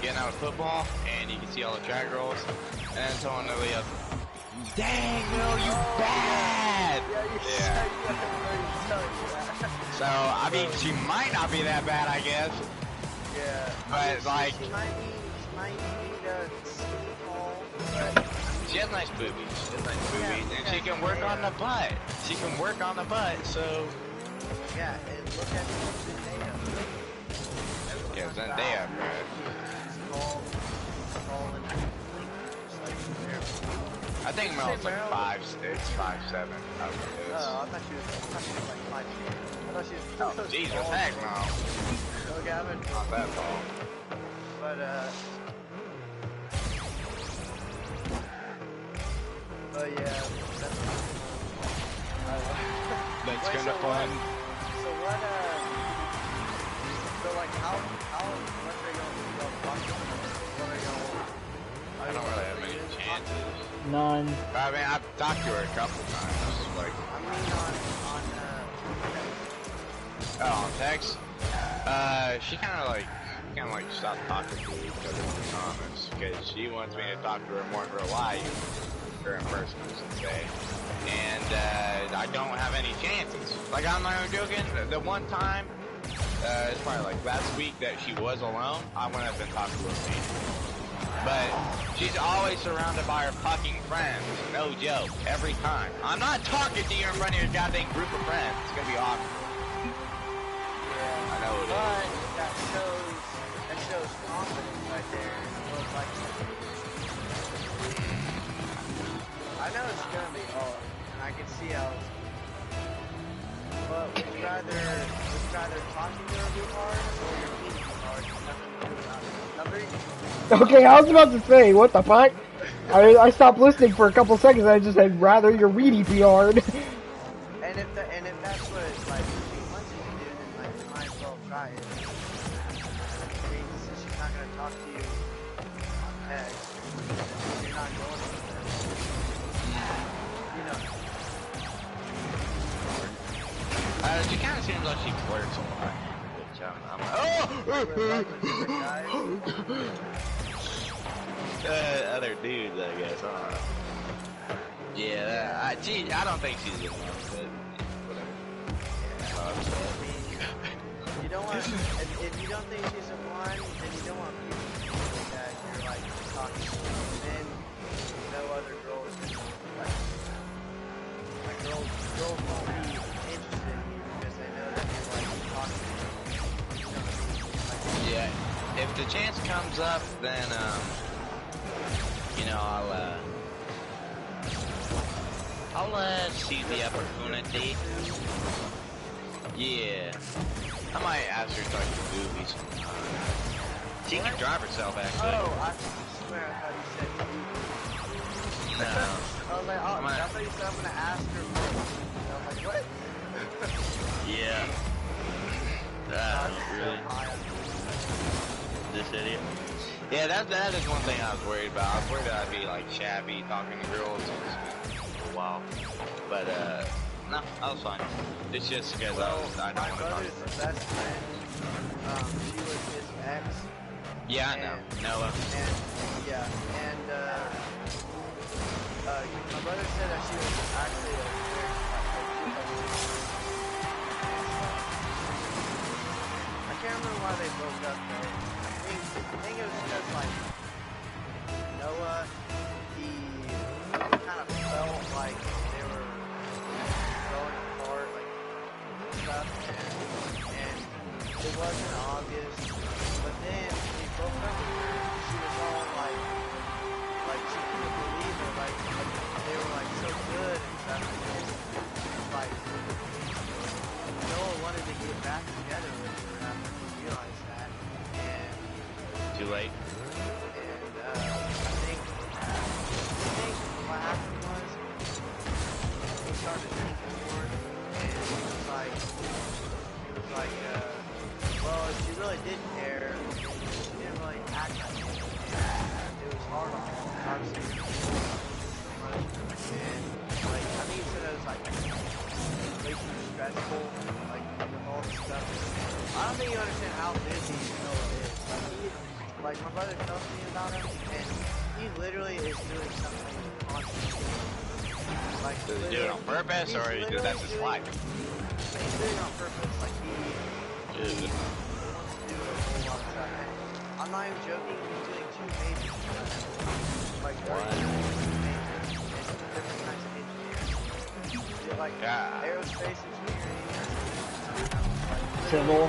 getting out of football, and you can see all the track girls, and then someone literally up, dang, Will, you bad! Yeah. So, I mean, she might not be that bad, I guess. Yeah. But, like... She might need a skinny tall, but... She has nice boobies. And she can work on the butt. She can work on the butt, so... Yeah, and look at Zendaya. Yeah, Zendaya, bro. She's tall and just like Meryl. I think Mel's like 5'6", 5'7". I thought she was like 5'8". I thought she was... Oh, Jesus, heck no. Okay, I'm not that tall. But, yeah, that's That's kind of fun. So what, so like how much are you going to talk to them? What are you I don't really have many chances. None. I mean, I've talked to her a couple times. Like, I mean on text? She kind of like stopped talking to each other, to be honest, because she wants me to talk to her more in real life. Or in person, I should say, and I don't have any chances. Like, I'm not even joking. The one time, it's probably like last week that she was alone, I went up and talked to her. But she's always surrounded by her fucking friends. No joke. Every time. I'm not talking to you in front of your goddamn group of friends. It's gonna be awkward. Yeah. I know it is. But that shows confidence right there. It like, I know it's gonna be hard, and I can see how it's. But would you rather talking to her be hard or your feet be hard? Nothing to do about it. Number. Okay, I was about to say, what the fuck? I stopped listening for a couple seconds. I just said, rather your weedy be hard. And if that's what it's like, if she wants you to do, then like you might as well try it. I mean, since she's not gonna talk to you on text, you're not going anywhere. You know. She kind of seems like she flirts a lot. Which I'm other dudes, I guess. Yeah, I don't think she's in love, but whatever. You don't want, if you don't think she's a one, then you don't want people to think that you're like talking to them. Then no other girls like girls won't be interested in you because they know that you're like talking to them. You know what I mean? Like, yeah, if the chance comes up, then you know, I'll seize the opportunity. Yeah. I might ask her to start to movie sometime. She can drive herself, actually. Oh, I swear I thought you said movie. No. I was like, oh, I thought you said I'm gonna ask her first. I was like, what? Yeah. Really? This idiot? Yeah, that is one thing I was worried about. I was worried that I'd be like shabby talking to girls for a while. But no, I was fine. It's just because I don't want to talk My to brother's her. best friend, she was his ex. Yeah, I know. Noah. And yeah, and my brother said that she was actually a very I can't remember why they broke up though. I think it was because like Noah, he kind of felt like they were growing apart, like stuff, and it wasn't obvious. But then he broke up with her. She was all like she couldn't believe it, like they were like so good and stuff. And like Noah wanted to get back together with her after he realized that, and Too late. I think what happened was he started drinking more, and he was like, well, if she really did care, she didn't really act like it. And it was hard on him, obviously, so much. And like, I think he said it was like way too stressful, like with all the stuff. I don't think you understand how busy Noah is. Like my brother tells me about him, and he literally is doing something constantly. Like, Does he do it on purpose, or that's his life? He's doing it on purpose. Like he wants to do a whole lot of stuff. And I'm not even joking. He's doing 2 majors. Like majors, and different kinds of engineering. Like aerospace engineering. Civil.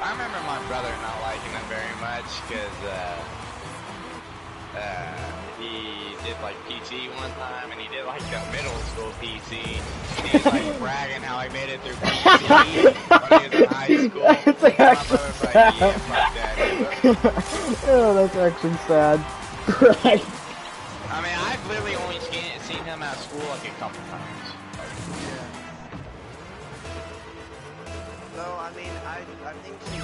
I remember my brother not liking him very much because he did like PT one time, and he did like the middle school PT, and he was like bragging how he made it through PT when he was in high school. That's actually like, sad. yeah, fuck that. Oh, that's actually sad. Right. I mean, I've literally only seen him at school like a couple times. Yeah. No, I mean, I think she's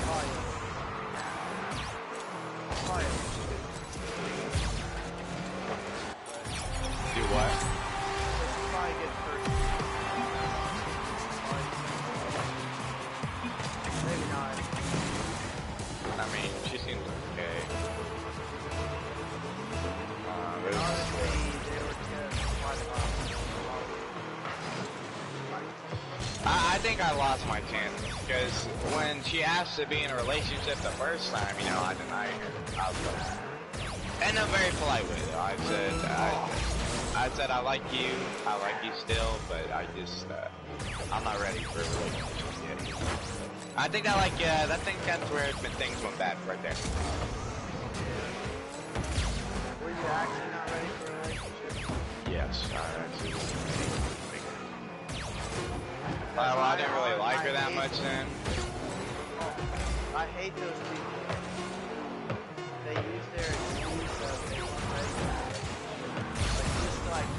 probably Do what? she's probably a good person. Maybe not. I mean, she seems okay. Honestly, they were quite a lot. I I think I lost my chance because when she asked to be in a relationship the first time, you know, I denied her. I was like, in a very polite way though. I said I like you still, but I'm not ready for a relationship yet. I think that's where things went bad right there. Were you actually not ready for a relationship? Yes, I actually. Well, I didn't really like her that much then. I hate those people. They use their excuse of they weren't ready for it. Like,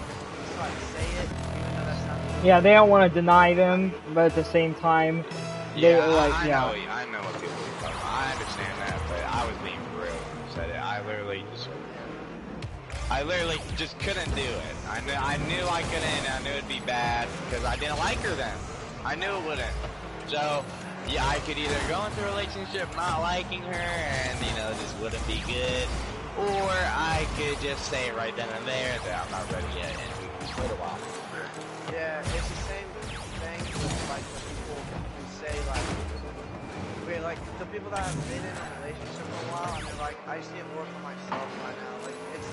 just say it, even though that's not the Yeah, they don't want to deny them, but at the same time, they yeah, like, I yeah. know what people are talking about. I understand that, but I was being real when I said it. I literally just couldn't do it. I knew I couldn't, and I knew it'd be bad, because I didn't like her then. I knew it wouldn't. So, yeah, I could either go into a relationship not liking her, and, you know, this wouldn't be good, or I could just say it right then and there that I'm not ready yet, and we can split a while. Yeah, it's the same thing with, like, the people who say, like, okay, like, the people that have been in a relationship for a while, and they're like, I just need to work on myself right now. Like, it's,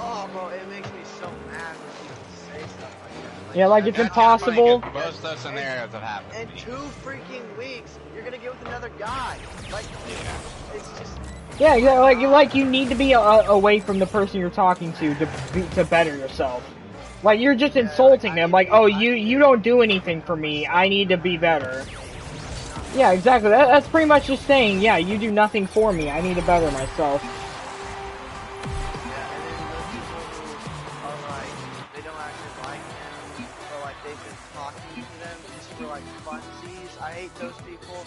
oh, bro, it makes me so mad when people say stuff like that. Like, Yeah, like it's impossible. Most of those scenarios have happened. In 2 freaking weeks, you're gonna get with another guy. Like, it's just... Yeah, like you need to be away from the person you're talking to better yourself. Like you're just insulting them. Like, oh, you don't do anything for me. I need to be better. Yeah, exactly. That's pretty much just saying, yeah, you do nothing for me. I need to better myself. Yeah, and then those people who are like, they don't actually like him, or like they've been talking to them just for like funsies. I hate those people.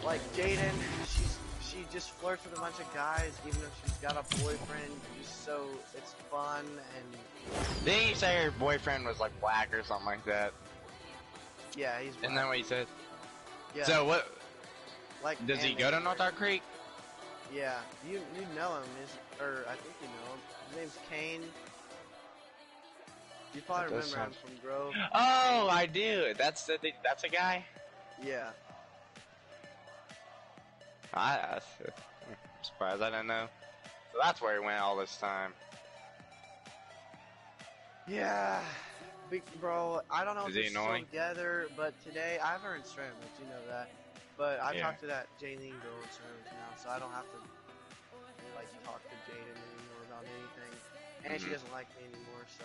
Like Jaden, she just flirts with a bunch of guys, even if she's got a boyfriend, just so it's fun and. Didn't you say her boyfriend was like black or something like that? Yeah, he's black. Isn't that what you said? Yeah. So what? Like, does he go to North Dark Creek? Yeah, you know him, or I think you know him. His name's Kane. You probably remember him from Grove. Oh, I do. That's a guy. Yeah. I'm surprised I didn't know. So that's where he went all this time. Yeah, bro. I don't know if Is he they're annoying? still together, but today I have her in ceramics. You know that. But I talked to that Jaylene girl in ceramics now, so I don't have to like talk to Jaden anymore about anything. And she doesn't like me anymore, so.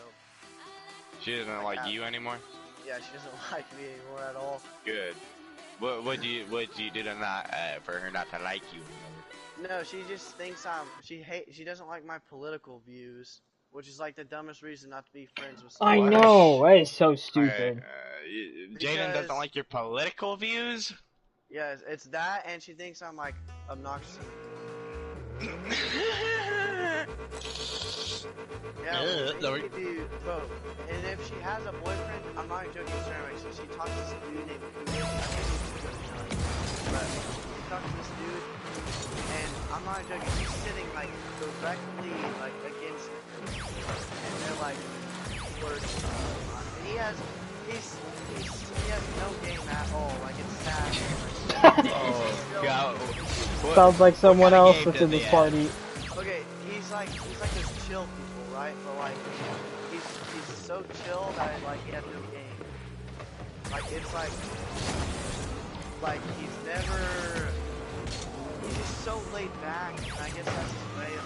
She doesn't like you anymore? Yeah, she doesn't like me anymore at all. Good. What do you do to not for her not to like you? No, she just thinks she doesn't like my political views, which is like the dumbest reason not to be friends with someone. I know, that is so stupid. Jaden doesn't like your political views? Yes, it's that, and she thinks I'm like obnoxious. Yeah, bro. And if she has a boyfriend, I'm not joking, ceramics. So she talks to this dude named but she talks to this dude, and I'm not joking. She's sitting like directly like against him, and they're like flirting. And he has no game at all. Like it's sad. Oh God. Sounds like someone else that's in this party. Okay, he's like this chill people, right? But like he's so chill that like he has no game. Like it's like he's just so laid back, and I guess that's his way of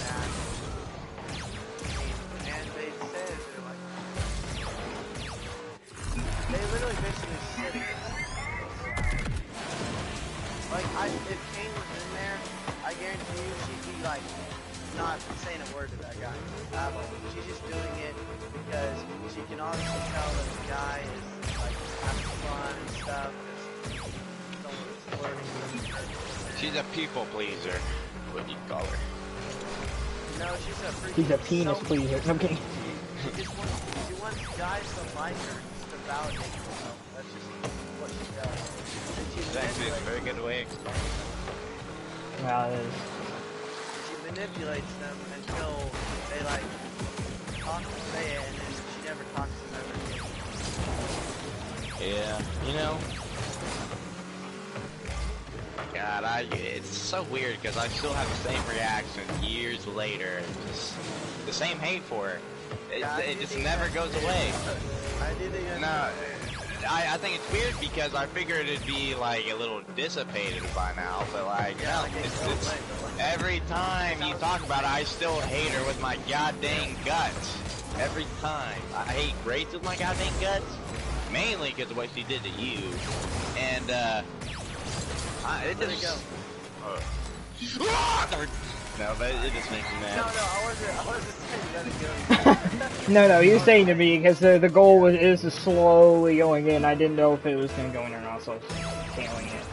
that. And they said they're like they literally basically sit against him. Like if Kane was in there, I guarantee you she'd be like not saying a word to that guy. She's just doing it because she can obviously tell that the guy is like having fun and stuff. Someone's flirting with her. She's a people pleaser. What do you call her? No, she's a freaking. He's a penis pleaser. I'm kidding. She wants guys to like her, just to validate herself. That's just what she does. It's actually a very good way of explaining it. Yeah, it is. She manipulates them until they like talk to say it, and then she never talks to them ever again. Yeah, you know. God, it's so weird because I still have the same reaction years later. Just the same hate for it. It just never goes away. I did it. No, I think it's weird because I figured it'd be like a little dissipated by now, but like, no, it's every time you talk about it, I still hate her with my goddamn guts. Every time. I hate Grace with my goddamn guts, mainly because of what she did to you, and it just go. No, but it just makes me mad. No, I wasn't saying let it go. No, he was saying to me because the goal is slowly going in. I didn't know if it was going to go in or not, so I was failing it.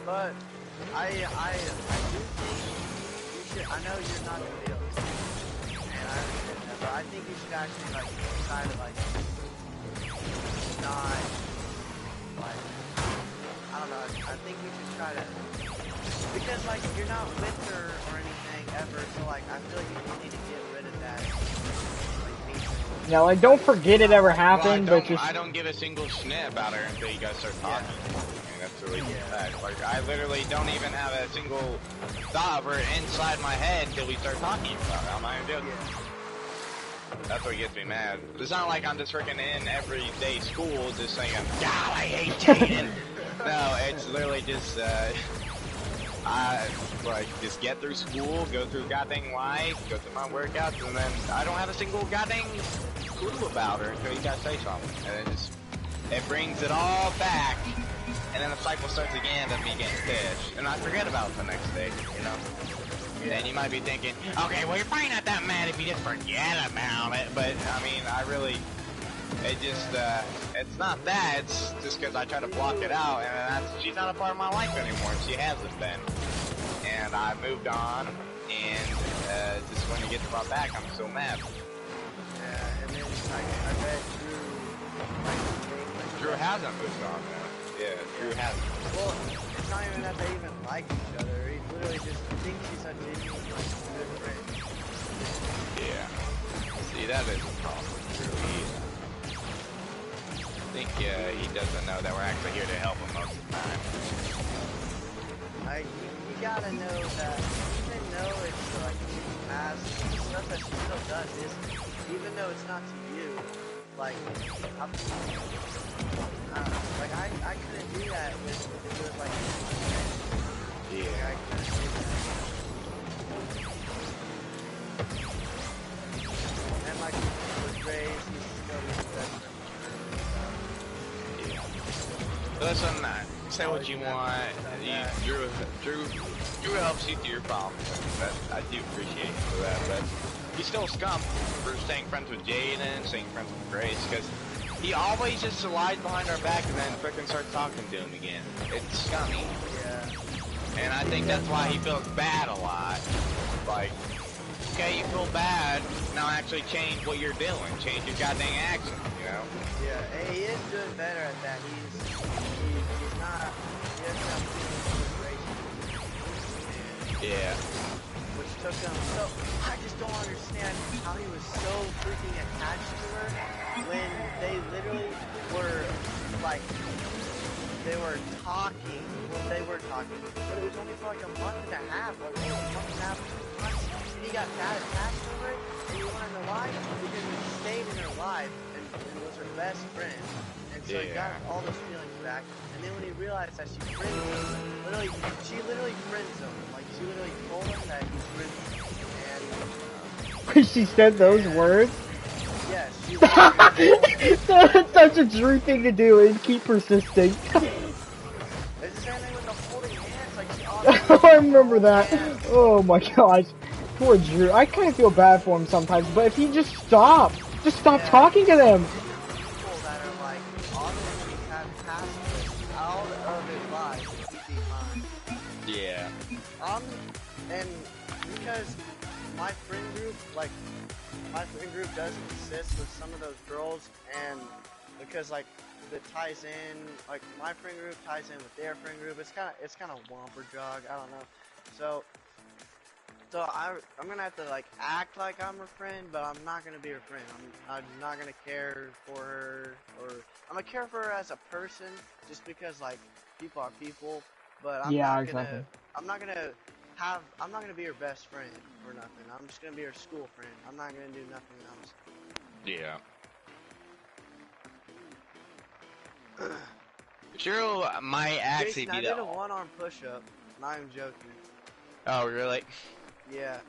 But I do think you should. I know you're not gonna be able to, and I understand that, but I think you should actually like try to like not like I don't know. I think you should try to. Because, like, you're not with her or anything ever, so, like, I feel like you need to get rid of that, like, now, like, don't forget it ever happened, well, but just... I don't give a single snit about her until you guys start talking. Yeah. I mean, that's really bad. Like, I literally don't even have a single thought of her inside my head until we start talking about her. I'm not even joking. That's what gets me mad. It's not like I'm just freaking in everyday school just saying, God, I hate Jaden. No, it's literally just, I, like, just get through school, go through goddamn life, go through my workouts, and then I don't have a single goddamn clue about her until you guys say something. And it brings it all back, and then the cycle starts again of me getting pissed. And I forget about it the next day, you know? Yeah. And you might be thinking, okay, well, you're probably not that mad if you just forget about it, but, I mean, I really... It just, it's not that, it's just because I try to block it out, and she's not a part of my life anymore, she hasn't been. And I moved on, and, just when it gets brought back, I'm so mad. Yeah, and then, I bet Drew hasn't moved on, man. Yeah, Drew hasn't. Well, it's not even that they even like each other, he literally just thinks she's a genuine, like, good friend. Yeah. See, that is a problem with Drew, I think he doesn't know that we're actually here to help him most of the time. Like, you gotta know that even though it's like past stuff that she still does is, even though it's not to you, like, I couldn't do that if it was like, yeah. Like, I couldn't do that. And like, with Grace, he's still the best friend. Listen, say what you want. Drew helps you through your problems. I do appreciate you for that, but he's still a scum for staying friends with Jaden, staying friends with Grace, because he always just lies behind our back and then frickin' starts talking to him again. It's scummy. Yeah. And I think that's why he feels bad a lot. Like, okay, you feel bad, now actually change what you're doing. Change your goddamn action, you know? Yeah, and he is doing better at that. He's not, he doesn't have frustration. Yeah. Which took him, so, I just don't understand how he was so freaking attached to her when they literally were, like, they were talking, but it was only for like a month and a half, like a month and a half, 2 months, and he got that attached to her, and you wanna know why? Because he stayed in her life, and was her best friend, and so he got all those feelings back, and then when he realized that she friends him, she literally friends him, like she literally told him that he's friends him, and she said those words? Yes, she literally That's such a Drew thing to do, and keep persisting. It's the same thing with the holding hands, like she I remember that. Oh my gosh. Poor Drew. I kind of feel bad for him sometimes, but if he just stop talking to them. People that are like, obviously have passed out of his life to keep behind. Yeah. And because my friend group doesn't exist with some of those girls, and because like it ties in, like my friend group ties in with their friend group. It's kind of whomper jog. I don't know. So So I'm gonna have to like act like I'm her friend, but I'm not gonna be her friend. I'm not gonna care for her, or I'm gonna care for her as a person, just because like people are people. But I'm Yeah, not exactly. I'm not gonna be her best friend or nothing. I'm just gonna be her school friend. I'm not gonna do nothing else. Yeah. Sure, might actually Jason, be I the. did a one-arm push-up. Not even joking. Oh, really? Yeah.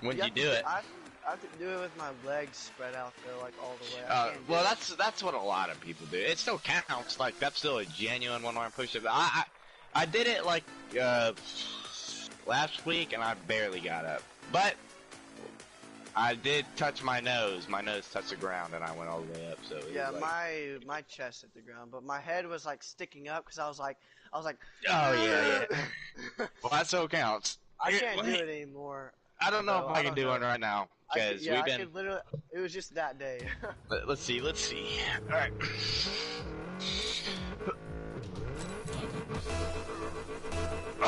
When'd you do it? I have to do it with my legs spread out though, like all the way. I can't do well, it. that's what a lot of people do. It still counts. Like that's still a genuine one-arm push-up. I did it like last week and I barely got up, but I did touch my nose. My nose touched the ground and I went all the way up. So yeah, was like... my chest hit the ground, but my head was like sticking up because I was like. Oh yeah. Well, that still counts. I can't do it anymore. I don't know if I can do one right now because I could literally. It was just that day. Let's see. All right.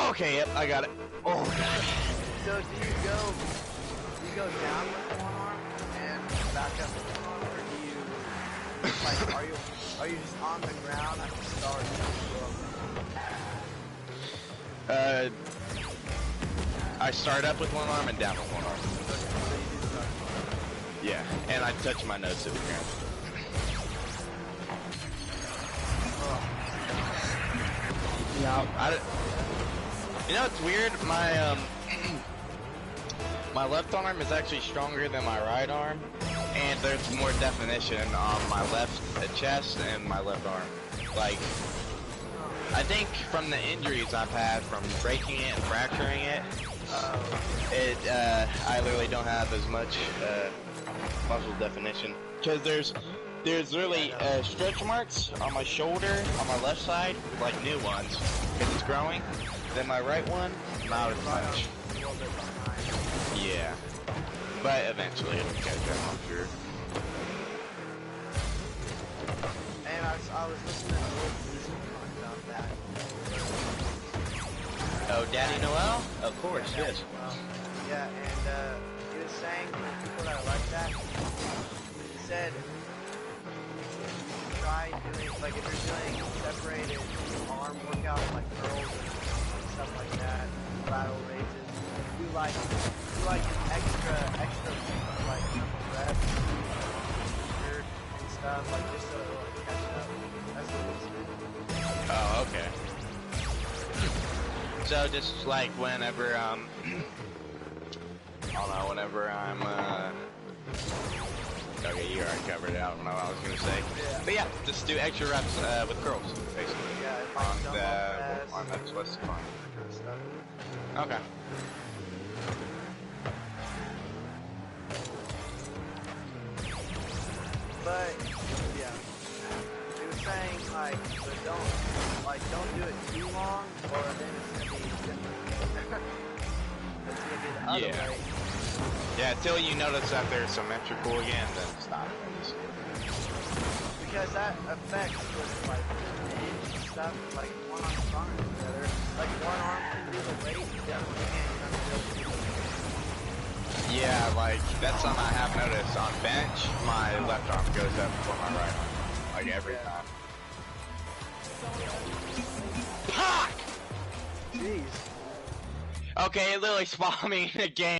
Okay, yep, I got it. Oh god. So do you go down with one arm and back up with one arm, or do you like are you just on the ground at the start and go up? I start up with one arm and down with one arm. Yeah, and I touch my nose to the ground. Yeah. You know what's weird? My my left arm is actually stronger than my right arm, and there's more definition on my left chest and my left arm. Like, I think from the injuries I've had from breaking it and fracturing it, I literally don't have as much muscle definition because there's really stretch marks on my shoulder on my left side, like new ones, because it's growing. Then my right one, not as much. Yeah, but eventually it'll catch up, I'm sure. And I was listening to old music about that. Oh, Daddy Noel? Of course, yes. Yeah, and he was saying for people that are like that, he said try doing, like if you're doing separated arm workouts like curls and stuff like that, lateral raises, do like extra like reps and stuff, like just so it'll like catch up. That's what he said. Oh, okay. So just like whenever I don't know, whenever I'm okay, you already covered it. I don't know what I was gonna say. Yeah. But yeah, just do extra reps with curls, basically. Yeah, On the twist line. Okay. But yeah, he was saying but don't do it too long, or then it's gonna be different. It's gonna be the other way. Yeah, until you notice that they're symmetrical again, then stop. Because that affects with like hinge and stuff, like one arm stronger than the other. Like one arm can do the weight, the other one can't. You're not gonna be able to do the weight. Yeah, like that's something I have noticed on bench. My left arm goes up before my right arm, like every time. Fuck! Jeez. Okay, it literally spawned me in a game.